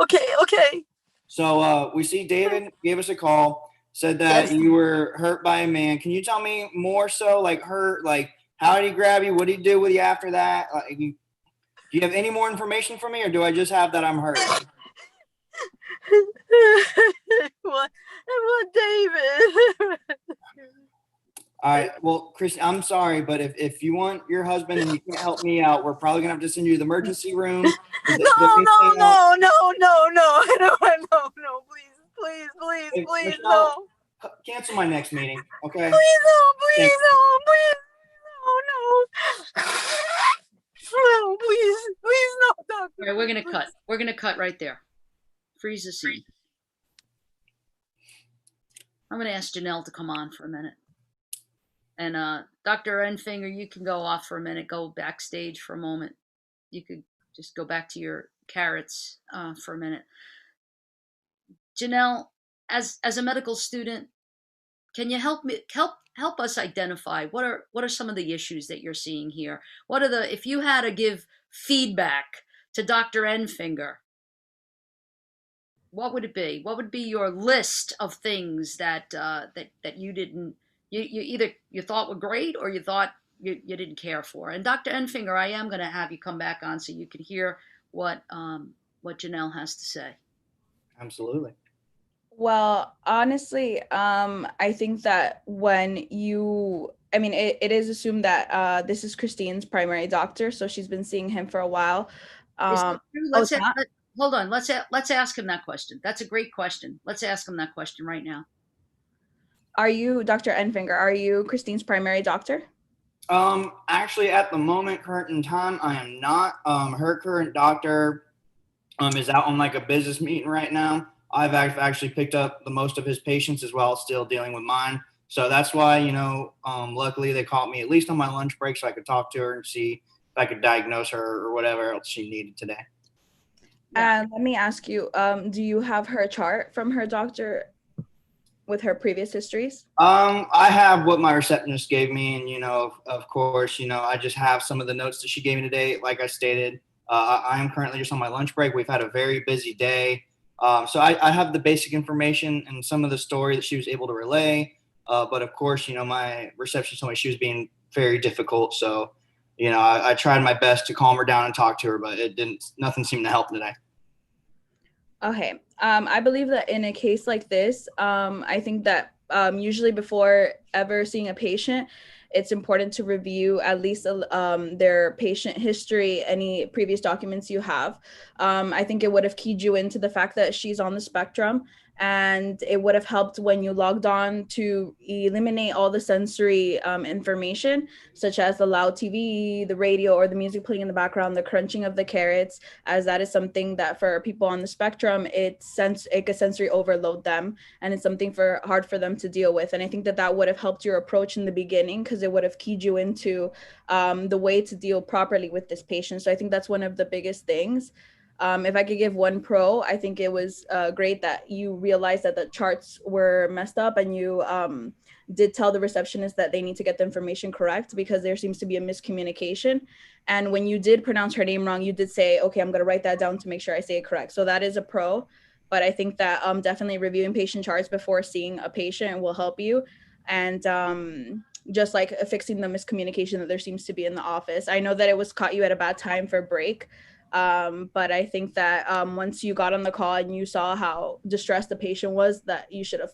Okay. So we see David gave us a call, said that you were hurt by a man. Can you tell me more so, like hurt, like how did he grab you? What did he do with you after that? Do you have any more information for me, or do I just have that I'm hurt? What, David? All right. Well, Chris, I'm sorry, but if you want your husband and you can't help me out, we're probably gonna have to send you to the emergency room. Is there No, anything else? no, no, no, no, no, no, no, please, please, please, Hey, please, Michelle, no. cancel my next meeting, okay? Please, no, Thank please, no, please, no, no. No, please, please, no, doctor. All right, we're gonna please. cut. We're gonna cut right there. Freeze the scene. I'm gonna ask Janelle to come on for a minute. And Dr. Enfinger, you can go off for a minute, go backstage for a moment. You could just go back to your carrots for a minute. Janelle, as a medical student, can you help us identify what are some of the issues that you're seeing here? What are if you had to give feedback to Dr. Enfinger, what would it be? What would be your list of things that that you didn't you either you thought were great or you thought you didn't care for? And Dr. Enfinger, I am going to have you come back on so you can hear what Janelle has to say. Absolutely. Well, honestly, I think that when you, I mean, it is assumed that this is Christine's primary doctor, so she's been seeing him for a while. Is that true? Oh, it's not? Hold on. Let's ask him that question. That's a great question. Let's ask him that question right now. Are you, Dr. Enfinger, are you Christine's primary doctor? Actually, at the moment, current in time, I am not. Her current doctor is out on like a business meeting right now. I've actually picked up the most of his patients as well, still dealing with mine. So that's why, luckily they caught me at least on my lunch break so I could talk to her and see if I could diagnose her or whatever else she needed today. And let me ask you, do you have her chart from her doctor with her previous histories? I have what my receptionist gave me, and of course, I just have some of the notes that she gave me today. Like I stated, I am currently just on my lunch break. We've had a very busy day. So I have the basic information and some of the story that she was able to relay. But of course, my receptionist told me she was being very difficult. So, I tried my best to calm her down and talk to her, but nothing seemed to help today. Okay. I believe that in a case like this, I think that usually before ever seeing a patient, it's important to review at least their patient history, any previous documents you have. I think it would have keyed you into the fact that she's on the spectrum, and it would have helped when you logged on to eliminate all the sensory information, such as the loud TV, the radio, or the music playing in the background, the crunching of the carrots, as that is something that for people on the spectrum, it could sensory overload them, and it's something hard for them to deal with. And I think that would have helped your approach in the beginning, because it would have keyed you into the way to deal properly with this patient. So I think that's one of the biggest things. If I could give one pro, I think it was great that you realized that the charts were messed up, and you did tell the receptionist that they need to get the information correct, because there seems to be a miscommunication. And when you did pronounce her name wrong, you did say, okay, I'm going to write that down to make sure I say it correct. So that is a pro. But I think that definitely reviewing patient charts before seeing a patient will help you. And just like fixing the miscommunication that there seems to be in the office. I know that it was caught you at a bad time for break. But I think that once you got on the call and you saw how distressed the patient was, that you should have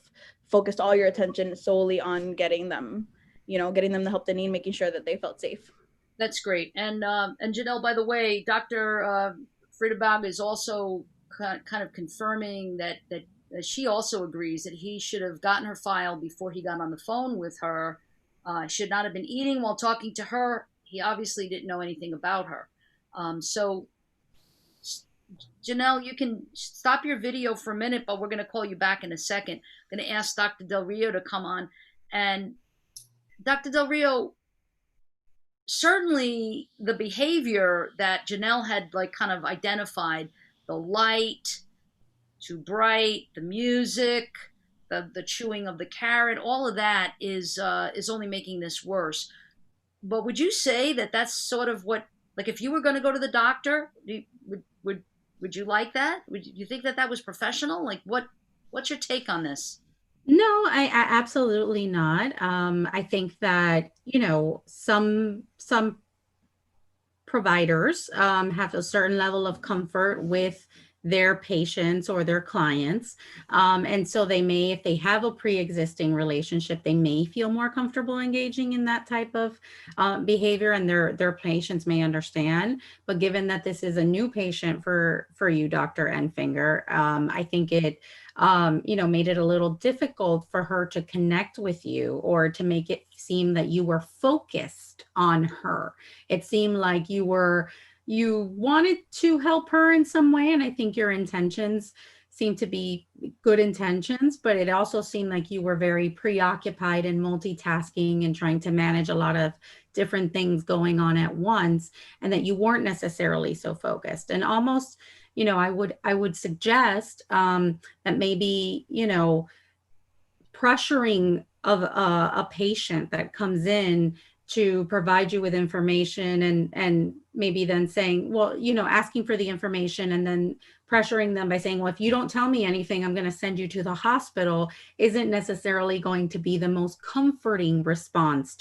focused all your attention solely on getting them the help they need, making sure that they felt safe. That's great. And Janelle, by the way, Dr. Friedebag is also kind of confirming that she also agrees that he should have gotten her file before he got on the phone with her. Should not have been eating while talking to her. He obviously didn't know anything about her. So Janelle, you can stop your video for a minute, but we're going to call you back in a second. I'm going to ask Dr. Del Rio to come on. And Dr. Del Rio, certainly the behavior that Janelle had kind of identified, the light, too bright, the music, the chewing of the carrot, all of that is only making this worse. But would you say that that's sort of what, like, if you were going to go to the doctor, would you like that? Would you think that was professional? Like, what's your take on this? No, I absolutely not. I think that, some providers have a certain level of comfort with their patients or their clients. And so they may, if they have a pre-existing relationship, they may feel more comfortable engaging in that type of behavior, and their patients may understand. But given that this is a new patient for you, Dr. Enfinger, I think it made it a little difficult for her to connect with you, or to make it seem that you were focused on her. It seemed like you wanted to help her in some way, and I think your intentions seem to be good intentions, but it also seemed like you were very preoccupied and multitasking and trying to manage a lot of different things going on at once, and that you weren't necessarily so focused. And almost, I would suggest that maybe, pressuring of a patient that comes in to provide you with information, and maybe then saying, well, asking for the information and then pressuring them by saying, well, if you don't tell me anything, I'm going to send you to the hospital, isn't necessarily going to be the most comforting response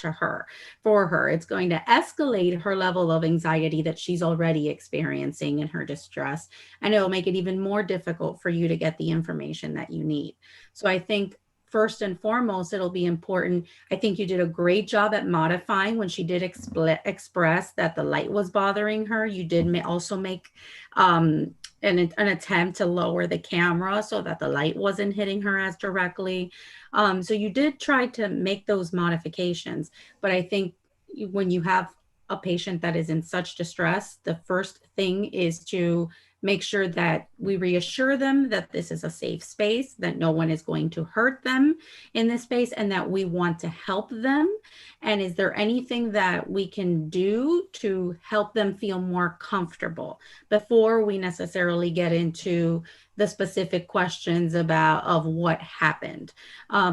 for her. It's going to escalate her level of anxiety that she's already experiencing in her distress, and it'll make it even more difficult for you to get the information that you need. So I think first and foremost, it'll be important. I think you did a great job at modifying when she did express that the light was bothering her. You did also make an attempt to lower the camera so that the light wasn't hitting her as directly. So you did try to make those modifications. But I think when you have a patient that is in such distress, the first thing is to make sure that we reassure them that this is a safe space, that no one is going to hurt them in this space, and that we want to help them. And is there anything that we can do to help them feel more comfortable before we necessarily get into the specific questions of what happened?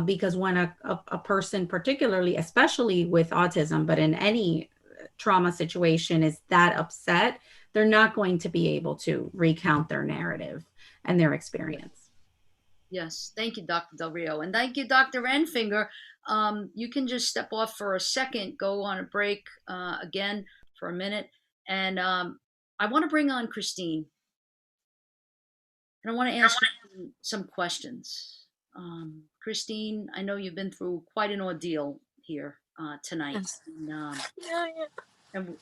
Because when a person, particularly, especially with autism, but in any trauma situation, is that upset, they're not going to be able to recount their narrative and their experience. Yes. Thank you, Dr. Del Rio. And thank you, Dr. Enfinger. You can just step off for a second, go on a break again for a minute. And I want to bring on Christine. And I want to ask you some questions. Christine, I know you've been through quite an ordeal here tonight. And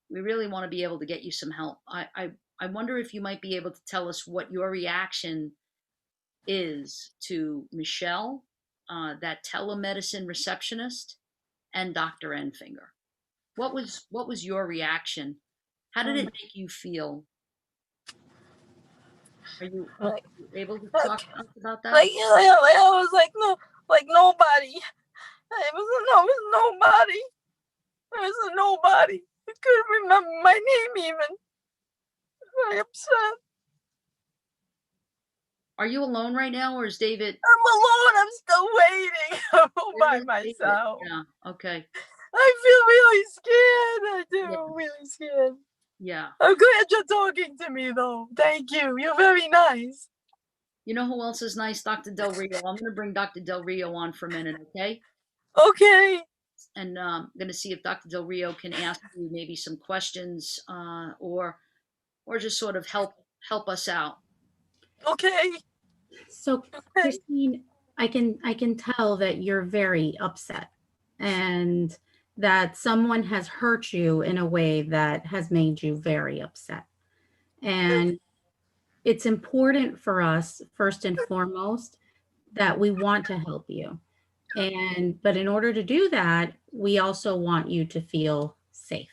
we really want to be able to get you some help. I wonder if you might be able to tell us what your reaction is to Michelle, that telemedicine receptionist, and Dr. Enfinger. What was your reaction? How did it make you feel? Are you able to talk about that? I was like, no, like nobody. It was nobody. There was nobody. I couldn't remember my name even. I'm upset. Are you alone right now, or is David? I'm alone. I'm still waiting. I'm all by myself. Yeah. Okay. I feel really scared. I do. Yeah. I'm really scared. Yeah. I'm glad you're talking to me, though. Thank you. You're very nice. You know who else is nice? Dr. Del Rio. I'm going to bring Dr. Del Rio on for a minute, okay? Okay. And I'm going to see if Dr. Del Rio can ask you maybe some questions, or just sort of help us out. Okay. So, Christine, I can tell that you're very upset, and that someone has hurt you in a way that has made you very upset. And it's important for us, first and foremost, that we want to help you. But in order to do that, we also want you to feel safe,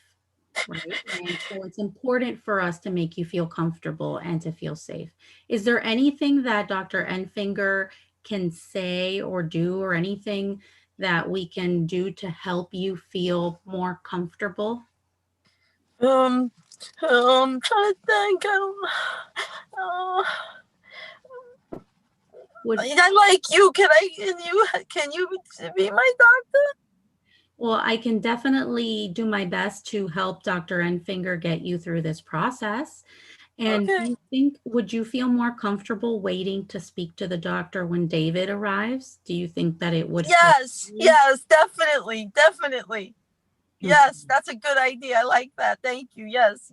right? And so it's important for us to make you feel comfortable and to feel safe. Is there anything that Dr. Enfinger can say or do, or anything that we can do to help you feel more comfortable? I'm trying to think. I like you. Can you be my doctor? Well, I can definitely do my best to help Dr. Enfinger get you through this process. And Okay. do you think, would you feel more comfortable waiting to speak to the doctor when David arrives? Do you think that it would? Yes, definitely. Yes, that's a good idea. I like that. Thank you. Yes.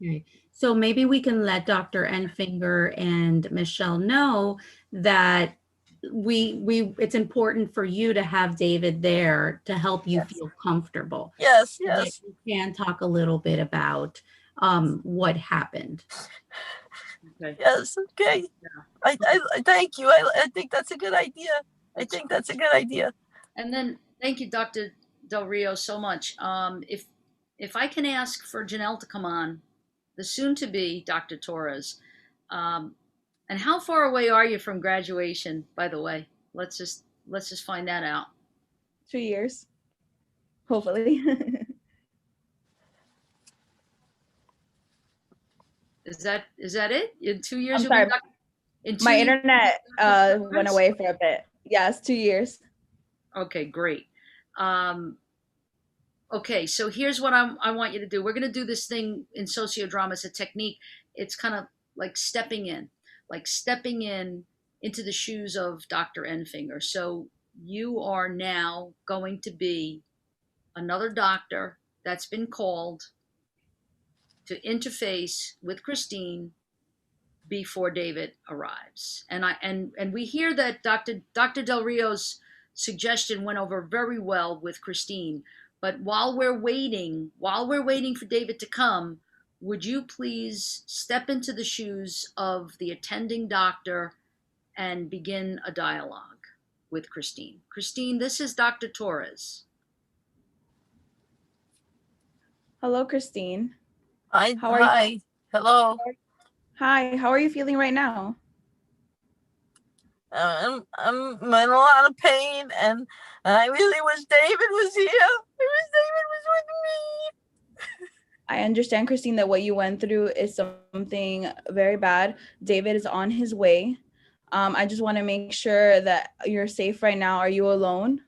Okay. So maybe we can let Dr. Enfinger and Michelle know that it's important for you to have David there to help you feel comfortable. Yes, So that yes. you can talk a little bit about what happened. Okay. Yes, okay. I thank you. I think that's a good idea. I think that's a good idea. And then, thank you, Dr. Del Rio, so much. If I can ask for Janelle to come on, the soon-to-be Dr. Torres, and how far away are you from graduation? By the way, let's just find that out. 2 years, hopefully. Is that it? In 2 years, I'm you'll be sorry. in 2 My years, internet Dr. went Torres? away for a bit. Yes, 2 years. Okay, great. Okay, so here's what I want you to do. We're going to do this thing in sociodrama as a technique. It's kind of like stepping in into the shoes of Dr. Enfinger. So you are now going to be another doctor that's been called to interface with Christine before David arrives. And we hear that Dr. Del Rio's suggestion went over very well with Christine. But while we're waiting for David to come, would you please step into the shoes of the attending doctor and begin a dialogue with Christine? Christine, this is Dr. Torres. Hello, Christine. Hi. How are you? Hi. Hello. Hi, how are you feeling right now? I'm in a lot of pain, and I really wish David was here. I wish David was with me. I understand, Christine, that what you went through is something very bad. David is on his way. I just want to make sure that you're safe right now. Are you alone?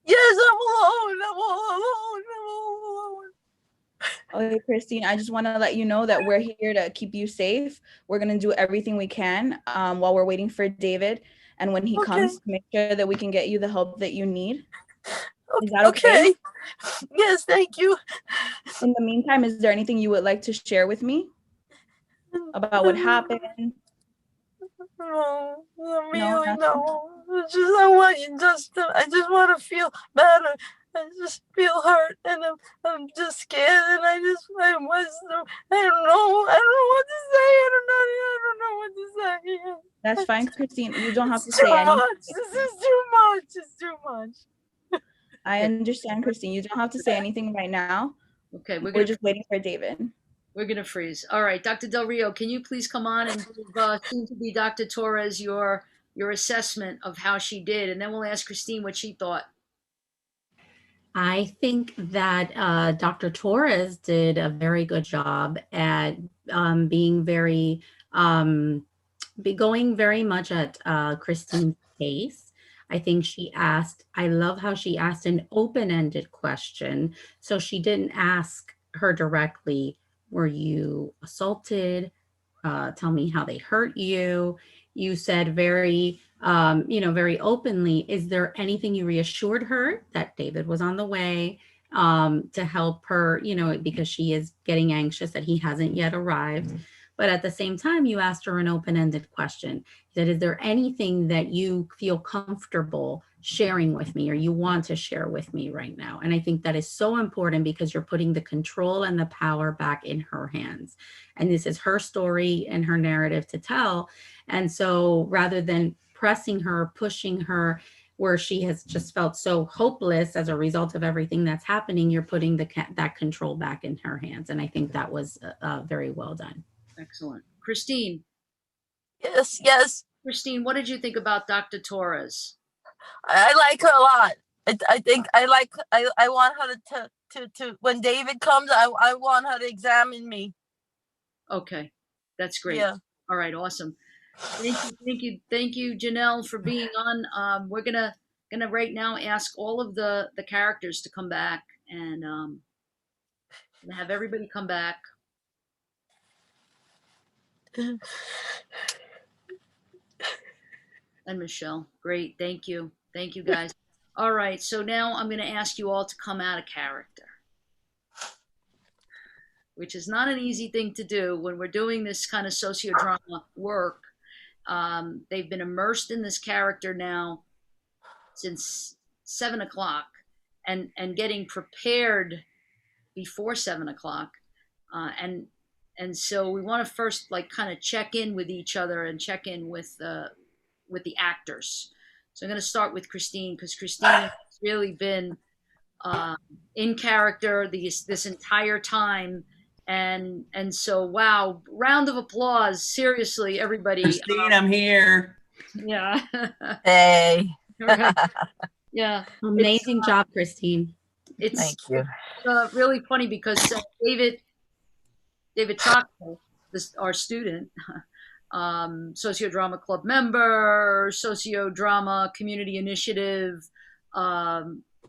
Yes, I'm alone. I'm all alone. I'm all alone. Okay, Christine, I just want to let you know that we're here to keep you safe. We're going to do everything we can while we're waiting for David. And when he comes, to make sure that we can get you the help that you need. Is that okay? Yes, thank you. In the meantime, is there anything you would like to share with me about what happened? No, not No, really, nothing? no. I just want to feel better. I just feel hurt, and I'm just scared, and I don't know what to say. I don't know what to say. That's fine, Christine. You don't have to It's say too anything. much. This is too much. It's too much. I understand, Christine. You don't have to say anything right now. Okay, We're just waiting for David. We're going to freeze. All right, Dr. Del Rio, can you please come on and give soon to be Dr. Torres your assessment of how she did, and then we'll ask Christine what she thought. I think that Dr. Torres did a very good job at being very, going very much at Christine's pace. I think I love how she asked an open-ended question. So she didn't ask her directly, were you assaulted? Tell me how they hurt you. You said very, very openly, is there anything you reassured her that David was on the way to help her, because she is getting anxious that he hasn't yet arrived. But at the same time, you asked her an open-ended question that, is there anything that you feel comfortable sharing with me or you want to share with me right now? And I think that is so important because you're putting the control and the power back in her hands. And this is her story and her narrative to tell. And so rather than pressing her, pushing her, where she has just felt so hopeless as a result of everything that's happening, you're putting that control back in her hands. And I think that was very well done. Excellent. Christine. Yes. Christine, what did you think about Dr. Torres? I like her a lot. I think I want her to when David comes, I want her to examine me. Okay, that's great. Yeah. All right, awesome. Thank you, Janelle, for being on. We're gonna right now ask all of the characters to come back, and gonna have everybody come back. And Michelle, great, thank you guys. All right, so now I'm gonna ask you all to come out of character. which is not an easy thing to do when we're doing this kind of sociodrama work. They've been immersed in this character now since 7 o'clock, and getting prepared before 7 o'clock, and so we want to first like kind of check in with each other and check in with the actors. So I'm going to start with Christine, because Christine has really been in character this entire time, and so wow, round of applause, seriously, everybody. Christine, I'm here. Yeah. Hey. Right. Yeah. Amazing job, Christine. It's Thank you. really funny because David Chocko, our student, Sociodrama Club member, Sociodrama Community Initiative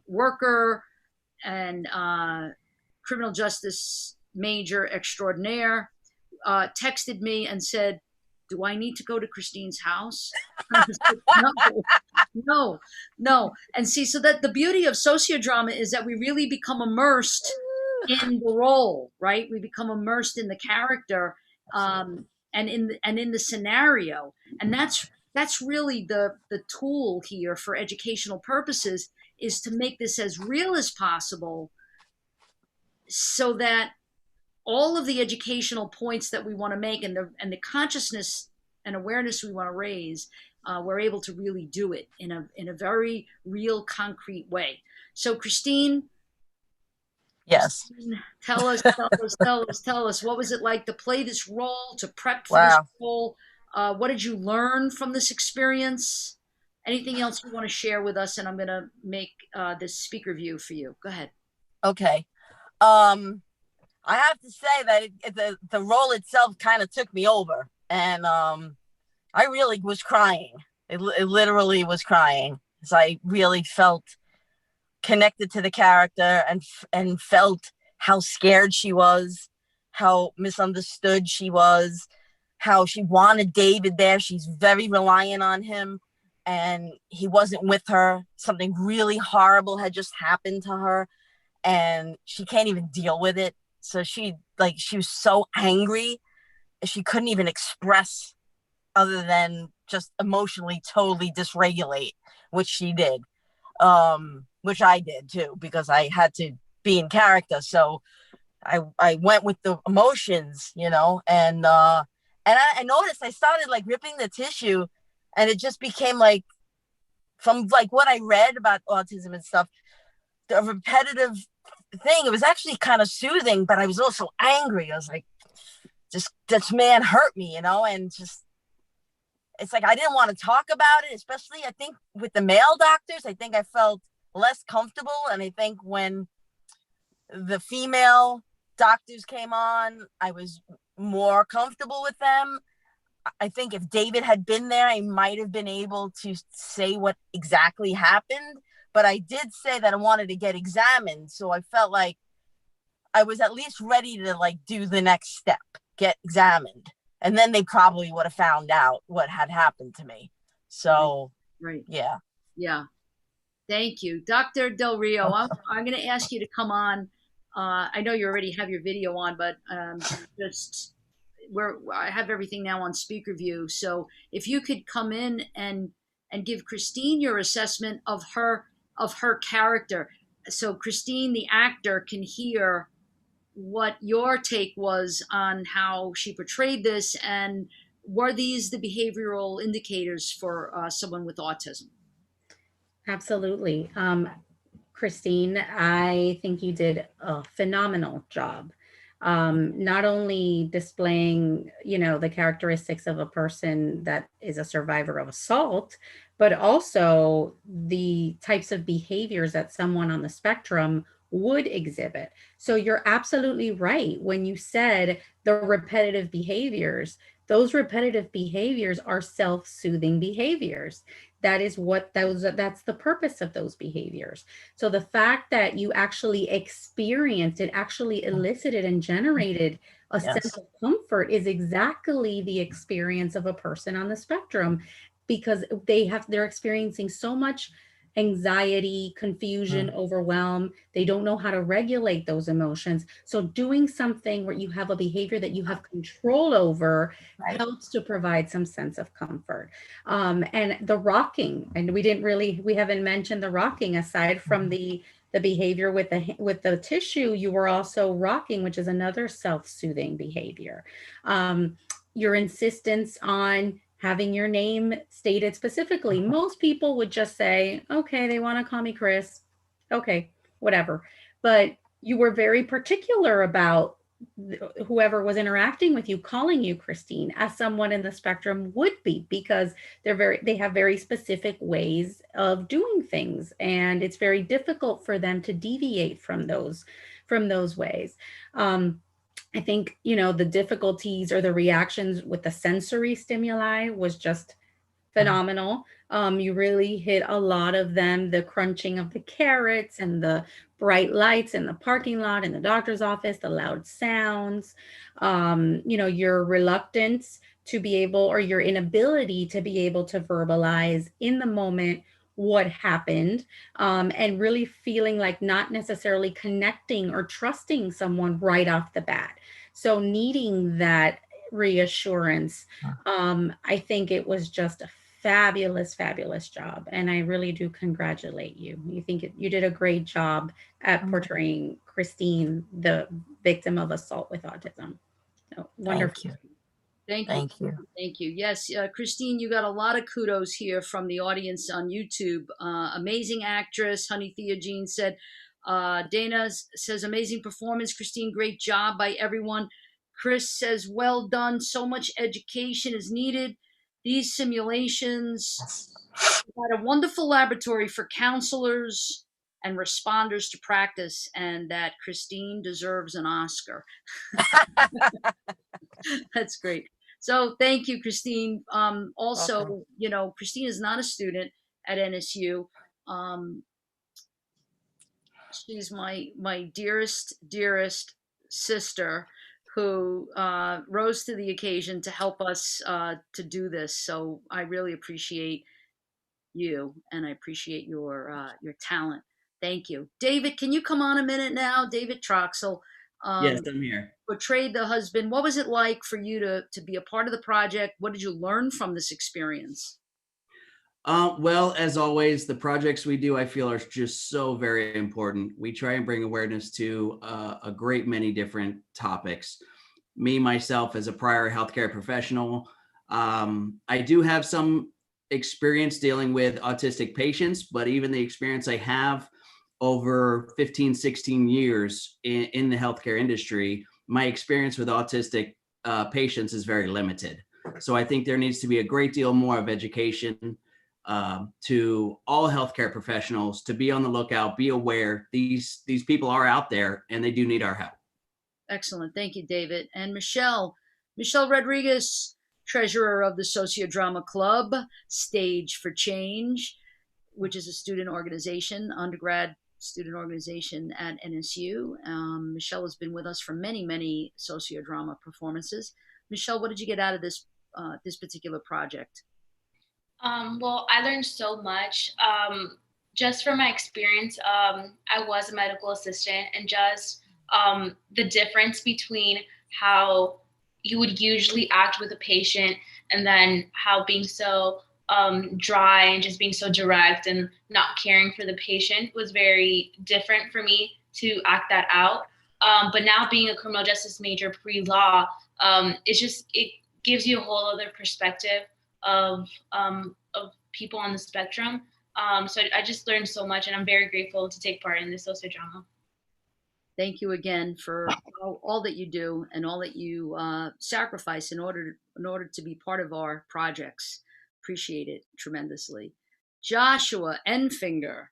worker, and criminal justice major extraordinaire, texted me and said, "Do I need to go to Christine's house?" I was like, no. And see, so that the beauty of sociodrama is that we really become immersed in the role, right? We become immersed in the character, and in the scenario, and that's really the tool here for educational purposes, is to make this as real as possible, so that all of the educational points that we want to make, and the consciousness and awareness we want to raise, we're able to really do it in a very real, concrete way. So, Christine, Yes. tell us, what was it like to play this role, to prep for Wow. this role? What did you learn from this experience? Anything else you want to share with us? And I'm going to make this speaker view for you. Go ahead. Okay. I have to say that the role itself kind of took me over, and I really was crying. It literally was crying, because I really felt connected to the character, and felt how scared she was, how misunderstood she was, how she wanted David there. She's very reliant on him, and he wasn't with her. Something really horrible had just happened to her, and she can't even deal with it. So she was so angry, she couldn't even express other than just emotionally totally dysregulate, which she did, which I did too, because I had to be in character. So I went with the emotions, and I noticed I started like ripping the tissue, and it just became like, from like what I read about autism and stuff, the repetitive thing, it was actually kind of soothing, but I was also angry. I was like, just, this man hurt me, and just, it's like I didn't want to talk about it, especially I think with the male doctors. I think I felt less comfortable, and I think when the female doctors came on, I was more comfortable with them. I think if David had been there, I might have been able to say what exactly happened. But I did say that I wanted to get examined. So I felt like I was at least ready to like do the next step, get examined. And then they probably would have found out what had happened to me. So, right. Yeah. Yeah. Thank you. Dr. Del Rio, I'm going to ask you to come on. I know you already have your video on, but I have everything now on speaker view. So if you could come in and give Christine your assessment of her character, so Christine, the actor, can hear what your take was on how she portrayed this, and were these the behavioral indicators for someone with autism? Absolutely. Christine, I think you did a phenomenal job. Not only displaying, the characteristics of a person that is a survivor of assault, but also the types of behaviors that someone on the spectrum would exhibit. So you're absolutely right when you said the repetitive behaviors. Those repetitive behaviors are self-soothing behaviors. That's the purpose of those behaviors. So the fact that you actually experienced it, actually elicited and generated a sense of comfort, is exactly the experience of a person on the spectrum, because they're experiencing so much anxiety, confusion, overwhelm. They don't know how to regulate those emotions. So doing something where you have a behavior that you have control over Right. helps to provide some sense of comfort. And the rocking, and we haven't mentioned the rocking aside from the behavior with the tissue. You were also rocking, which is another self-soothing behavior. Your insistence on having your name stated specifically. Most people would just say, okay, they want to call me Chris. Okay, whatever. But you were very particular about whoever was interacting with you calling you Christine, as someone in the spectrum would be, because they have very specific ways of doing things, and it's very difficult for them to deviate from those ways. I think, the difficulties or the reactions with the sensory stimuli was just phenomenal. You really hit a lot of them, the crunching of the carrots and the bright lights in the parking lot, in the doctor's office, the loud sounds, your reluctance to be able, or your inability to be able to verbalize in the moment what happened, and really feeling like not necessarily connecting or trusting someone right off the bat. So needing that reassurance, I think it was just a fabulous, fabulous job. And I really do congratulate you. You did a great job at portraying Christine, the victim of assault with autism. So wonderful. Thank you. Thank you. Thank you. Yes, Christine, you got a lot of kudos here from the audience on YouTube. Amazing actress, Honey Theogene said. Dana says, amazing performance, Christine. Great job by everyone. Chris says, well done. So much education is needed. These simulations had a wonderful laboratory for counselors and responders to practice, and that Christine deserves an Oscar. That's great. So thank you, Christine. Also, Welcome. Christine is not a student at NSU. She's my dearest sister, who rose to the occasion to help us to do this. So I really appreciate you, and I appreciate your talent. Thank you, David. Can you come on a minute now, David Troxel? Yes, I'm here. Portrayed the husband. What was it like for you to be a part of the project? What did you learn from this experience? Well, as always, the projects we do, I feel, are just so very important. We try and bring awareness to a great many different topics. Me, myself, as a prior healthcare professional, I do have some experience dealing with autistic patients, but even the experience I have over 15, 16 years in the healthcare industry, my experience with autistic patients is very limited. So I think there needs to be a great deal more of education to all healthcare professionals to be on the lookout, be aware these people are out there and they do need our help. Excellent. Thank you, David. And Michelle Rodriguez, treasurer of the Sociodrama Club, Stage for Change, which is a student organization, undergrad student organization at NSU. Michelle has been with us for many, many sociodrama performances. Michelle, what did you get out of this particular project? Well, I learned so much. Just from my experience, I was a medical assistant, and just the difference between how you would usually act with a patient and then how being so dry and just being so direct and not caring for the patient was very different for me to act that out. But now being a criminal justice major pre-law, it gives you a whole other perspective of people on the spectrum. So I just learned so much, and I'm very grateful to take part in this sociodrama. Thank you again for all that you do and all that you sacrifice in order to be part of our projects. Appreciate it tremendously. Joshua Enfinger,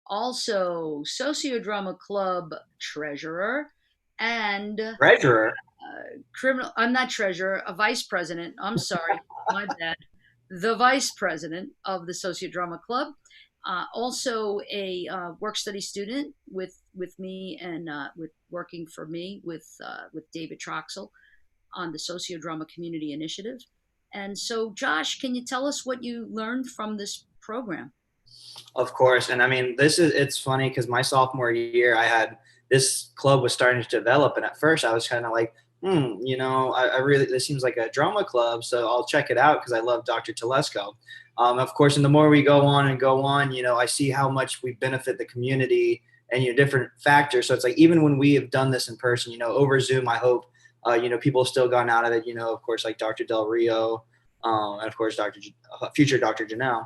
also Sociodrama Club treasurer and criminal. I'm not treasurer, a vice president. I'm sorry, my bad. The vice president of the Sociodrama Club. Also a work study student with me and with working for me with David Troxel on the Sociodrama Community Initiative. And so, Josh, can you tell us what you learned from this program? Of course. And I mean, it's funny because my sophomore year, this club was starting to develop. And at first I was kind of like, I really, this seems like a drama club. So I'll check it out because I love Dr. Telesco. Of course, and the more we go on, I see how much we benefit the community and, different factors. So it's like, even when we have done this in person, over Zoom, I hope, people have still gone out of it, of course, like Dr. Del Rio, and of course, future Dr. Janelle.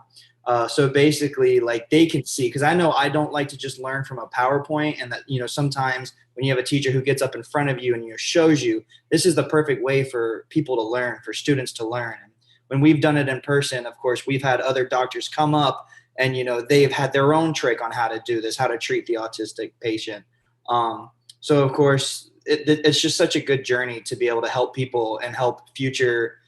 So basically, like, they can see, because I know I don't like to just learn from a PowerPoint, and that, sometimes when you have a teacher who gets up in front of you and shows you, this is the perfect way for people to learn, for students to learn. And when we've done it in person, of course, we've had other doctors come up and, they've had their own trick on how to do this, how to treat the autistic patient. So of course, it's just such a good journey to be able to help people and help future,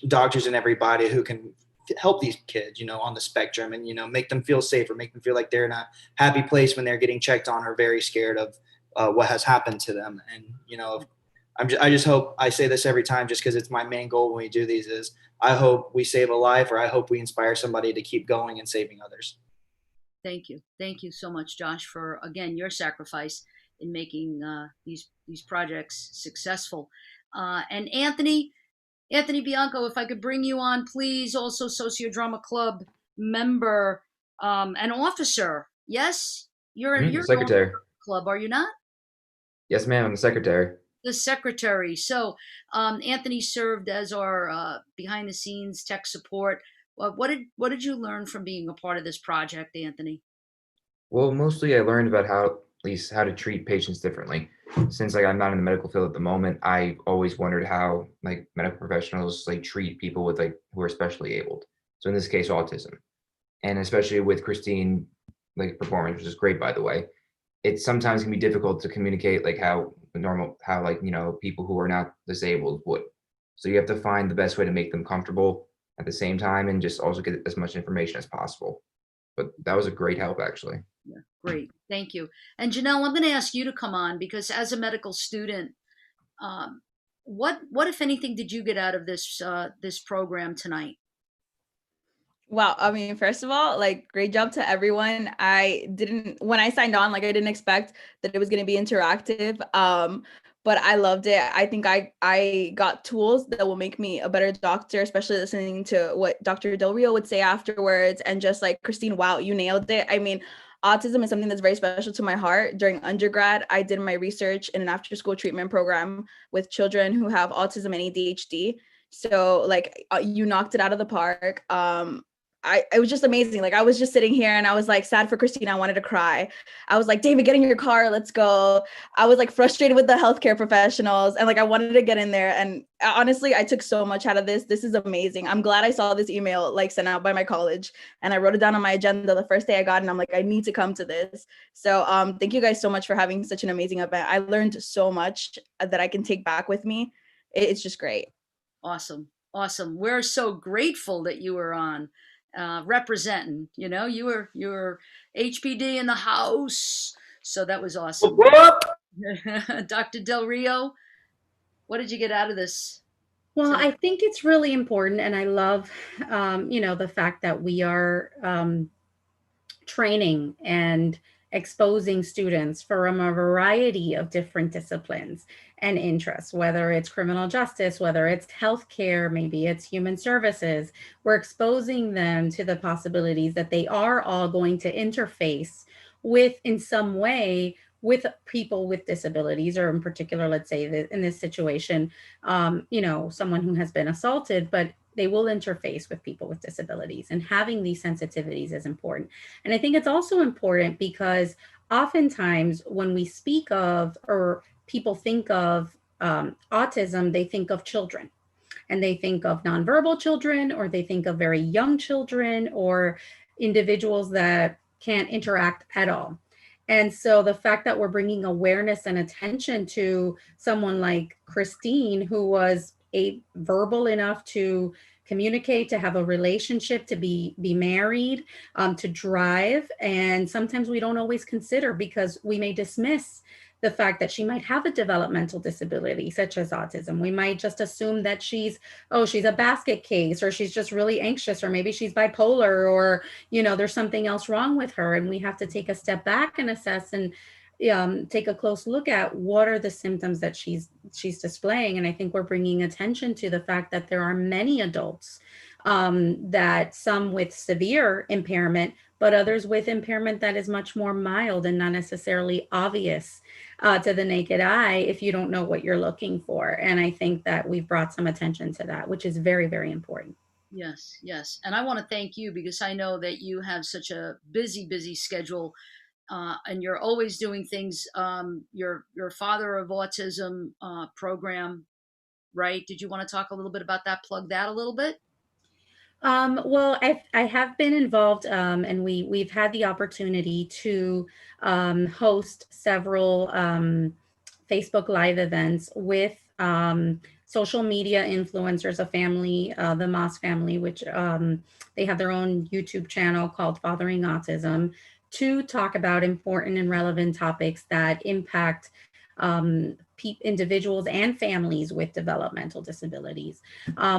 doctors and everybody who can help these kids, on the spectrum, and, make them feel safer, make them feel like they're in a happy place when they're getting checked on or very scared of what has happened to them. And, I just hope, I say this every time just because it's my main goal when we do these, is I hope we save a life, or I hope we inspire somebody to keep going and saving others. Thank you. Thank you so much, Josh, for, again, your sacrifice in making these projects successful. And Anthony Bianco, if I could bring you on, please. Also Sociodrama Club member, and officer. Yes, you're The secretary. Club, are you not? Yes, ma'am. I'm the secretary. The secretary. So Anthony served as our behind the scenes tech support. What did you learn from being a part of this project, Anthony? Well, mostly I learned about how to treat patients differently. Since I'm not in the medical field at the moment, I always wondered how medical professionals treat people with who are specially abled. So in this case, autism, and especially with Christine performance, which is great, by the way. It sometimes can be difficult to communicate how people who are not disabled would. So you have to find the best way to make them comfortable at the same time, and just also get as much information as possible. But that was a great help, actually. Yeah, great. Thank you. And Janelle, I'm going to ask you to come on, because as a medical student, what if anything did you get out of this program tonight? Wow. I mean, first of all, great job to everyone. When I signed on, I didn't expect that it was going to be interactive. But I loved it. I think I got tools that will make me a better doctor, especially listening to what Dr. Del Rio would say afterwards. And just Christine, wow, you nailed it. I mean, autism is something that's very special to my heart. During undergrad, I did my research in an after-school treatment program with children who have autism and ADHD. So you knocked it out of the park. It was just amazing. I was just sitting here and I was sad for Christine. I wanted to cry. I was like, David, get in your car. Let's go. I was frustrated with the healthcare professionals, and I wanted to get in there. And honestly, I took so much out of this. This is amazing. I'm glad I saw this email sent out by my college, and I wrote it down on my agenda the first day I got it. And I'm I need to come to this. So thank you guys so much for having such an amazing event. I learned so much that I can take back with me. It's just great. Awesome. We're so grateful that you were on. Representing, you were HPD in the house, so that was awesome. Dr. Del Rio, what did you get out of this? Well, I think it's really important, and I love, the fact that we are training and exposing students from a variety of different disciplines and interests, whether it's criminal justice, whether it's healthcare, maybe it's human services. We're exposing them to the possibilities that they are all going to interface with, in some way, with people with disabilities, or in particular, let's say that in this situation, someone who has been assaulted, but they will interface with people with disabilities, and having these sensitivities is important. And I think it's also important because oftentimes when we speak of, or people think of autism, they think of children, and they think of nonverbal children, or they think of very young children, or individuals that can't interact at all. And so the fact that we're bringing awareness and attention to someone like Christine, who was verbal enough to communicate, to have a relationship, to be married, to drive. And sometimes we don't always consider, because we may dismiss the fact that she might have a developmental disability such as autism. We might just assume that she's a basket case, or she's just really anxious, or maybe she's bipolar, or there's something else wrong with her, and we have to take a step back and assess and take a close look at what are the symptoms that she's displaying. And I think we're bringing attention to the fact that there are many adults, that some with severe impairment, but others with impairment that is much more mild and not necessarily obvious to the naked eye if you don't know what you're looking for. And I think that we've brought some attention to that, which is very, very important. Yes, yes. And I want to thank you because I know that you have such a busy schedule, and you're always doing things. Your father of autism program, right? Did you want to talk a little bit about that? Plug that a little bit. Well, I have been involved, and we've had the opportunity to host several Facebook Live events with social media influencers, a family, the Moss family, which they have their own YouTube channel called Fathering Autism, to talk about important and relevant topics that impact individuals and families with developmental disabilities.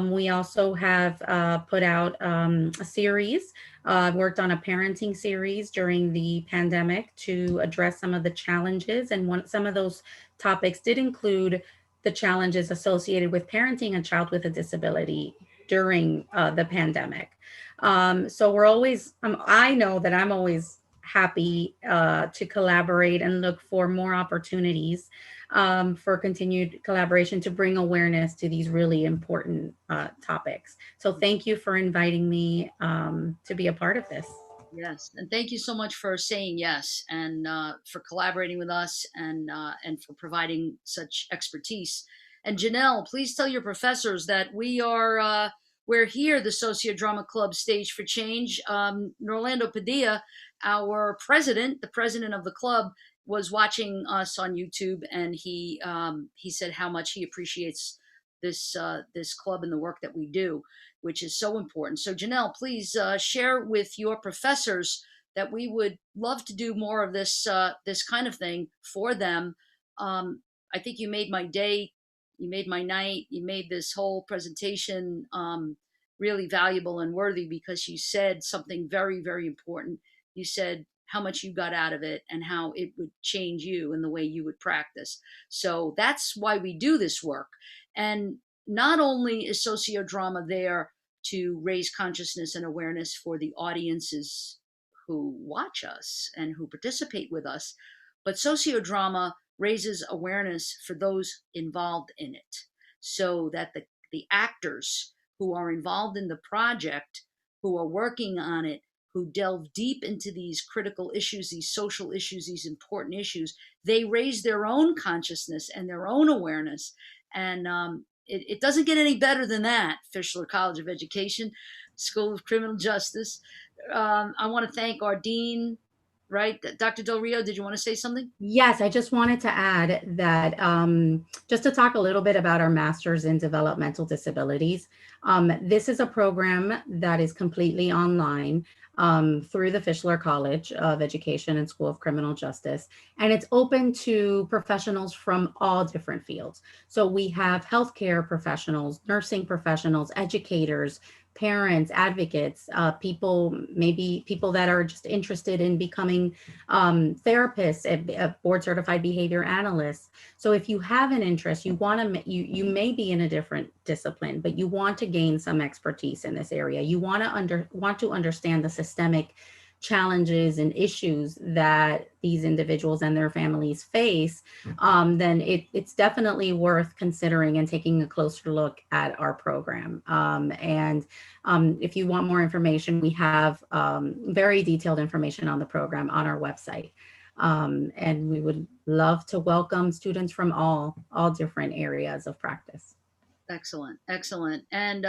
We also have put out a series, worked on a parenting series during the pandemic to address some of the challenges. And some of those topics did include the challenges associated with parenting a child with a disability during the pandemic. So we're always, I know that I'm always happy to collaborate and look for more opportunities for continued collaboration to bring awareness to these really important topics. So thank you for inviting me to be a part of this. Yes, and thank you so much for saying yes, and for collaborating with us, and for providing such expertise. And Janelle, please tell your professors that we're here, the Sociodrama Club Stage for Change. Norlando Padilla, our president, the president of the club, was watching us on YouTube, and he said how much he appreciates this club and the work that we do, which is so important. So Janelle, please share with your professors that we would love to do more of this kind of thing for them. I think you made my day, you made my night, you made this whole presentation really valuable and worthy, because you said something very, very important. You said how much you got out of it and how it would change you and the way you would practice. So that's why we do this work. And not only is sociodrama there to raise consciousness and awareness for the audiences who watch us and who participate with us, but sociodrama raises awareness for those involved in it, so that the actors who are involved in the project, who are working on it, who delve deep into these critical issues, these social issues, these important issues, they raise their own consciousness and their own awareness. And it doesn't get any better than that. Fischler College of Education, School of Criminal Justice. I want to thank our dean, right? Dr. Del Rio, did you want to say something? Yes, I just wanted to add that just to talk a little bit about our Masters in Developmental Disabilities. This is a program that is completely online through the Fischler College of Education and School of Criminal Justice. And it's open to professionals from all different fields. So we have healthcare professionals, nursing professionals, educators, parents, advocates, maybe people that are just interested in becoming therapists, board certified behavior analysts. So if you have an interest, you may be in a different discipline, but you want to gain some expertise in this area. You want to understand the systemic challenges and issues that these individuals and their families face, then it's definitely worth considering and taking a closer look at our program. And if you want more information, we have very detailed information on the program on our website. And we would love to welcome students from all different areas of practice. Excellent, excellent. And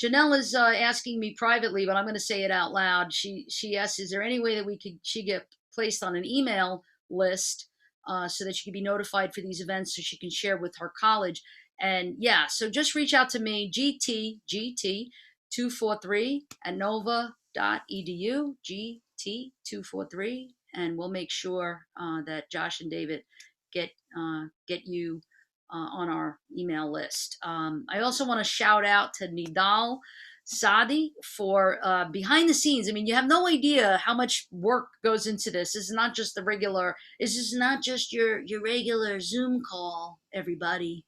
Janelle is asking me privately, but I'm going to say it out loud. She asked, is there any way that she get placed on an email list so that she can be notified for these events so she can share with her college? And yeah, so just reach out to me, gt243@nova.edu, gt243, and we'll make sure that Josh and David get you on our email list. I also want to shout out to Nidal Sadi for behind the scenes. I mean, you have no idea how much work goes into this. This is not just the regular. This is not just your regular Zoom call, everybody.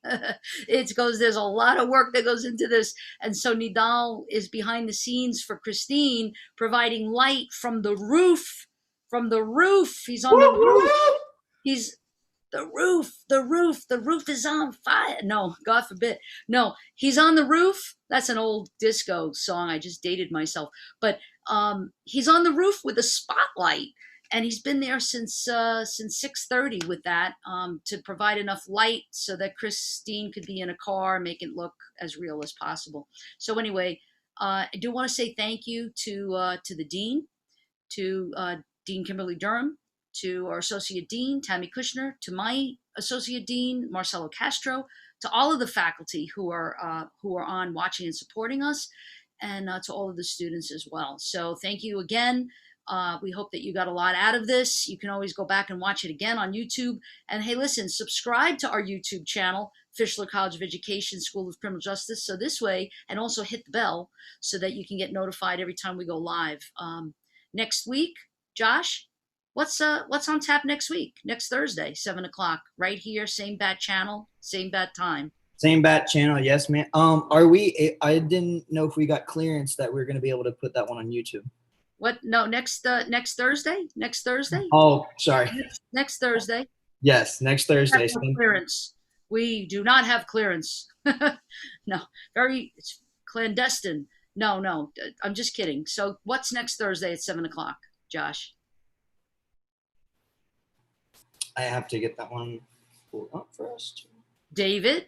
There's a lot of work that goes into this, and so Nidal is behind the scenes for Christine, providing light from the roof. From the roof, he's on the roof. He's the roof is on fire. No, God forbid. No, he's on the roof. That's an old disco song. I just dated myself. But he's on the roof with a spotlight, and he's been there since 6:30 with that to provide enough light so that Christine could be in a car, make it look as real as possible. So anyway, I do want to say thank you to the dean, to Dean Kimberly Durham, to our Associate Dean, Tammy Kushner, to my Associate Dean, Marcelo Castro, to all of the faculty who are on watching and supporting us, and to all of the students as well. So thank you again. We hope that you got a lot out of this. You can always go back and watch it again on YouTube. And hey, listen, subscribe to our YouTube channel, Fischler College of Education, School of Criminal Justice. So this way, and also hit the bell so that you can get notified every time we go live. Next week, Josh, what's on tap next week? Next Thursday, 7 o'clock, right here, same bat channel, same bat time. Same bat channel, yes, man. Are we? I didn't know if we got clearance that we are going to be able to put that one on YouTube. What? No, next Thursday. Next Thursday. Oh, sorry. Next Thursday. Yes, next Thursday. No clearance. We do not have clearance. No, it's clandestine. No, I'm just kidding. So what's next Thursday at 7 o'clock, Josh? I have to get that one pulled up first. David?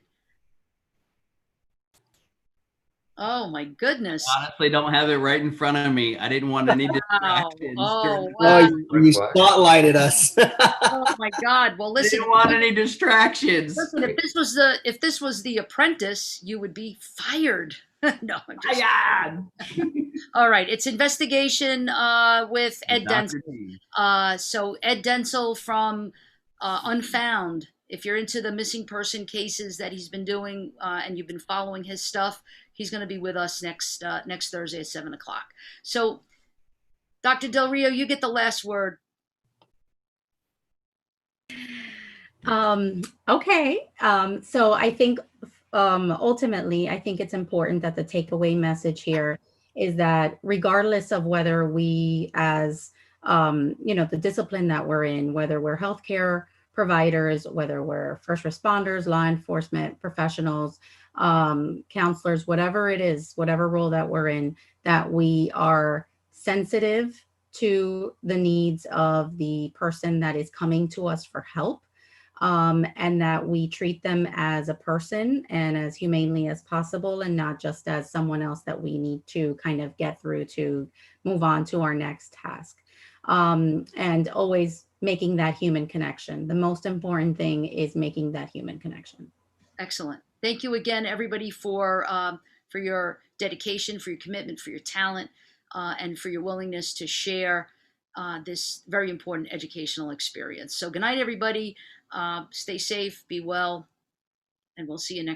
Oh my goodness. Honestly, don't have it right in front of me. I didn't want any distractions. Oh, wow. You spotlighted us. Oh my God. Well, listen. I didn't want any distractions. Listen, if this was The Apprentice, you would be fired. No, I'm just all right. It's investigation with Ed Denzel. So Ed Denzel from Unfound. If you're into the missing person cases that he's been doing and you've been following his stuff, he's going to be with us next Thursday at 7 o'clock. So, Dr. Del Rio, you get the last word. Okay. So I think ultimately, I think it's important that the takeaway message here is that regardless of whether we as, the discipline that we're in, whether we're healthcare providers, whether we're first responders, law enforcement professionals, counselors, whatever it is, whatever role that we're in, that we are sensitive to the needs of the person that is coming to us for help, and that we treat them as a person and as humanely as possible, and not just as someone else that we need to kind of get through to move on to our next task. And always making that human connection. The most important thing is making that human connection. Excellent. Thank you again, everybody, for your dedication, for your commitment, for your talent, and for your willingness to share this very important educational experience. So good night, everybody. Stay safe, be well, and we'll see you next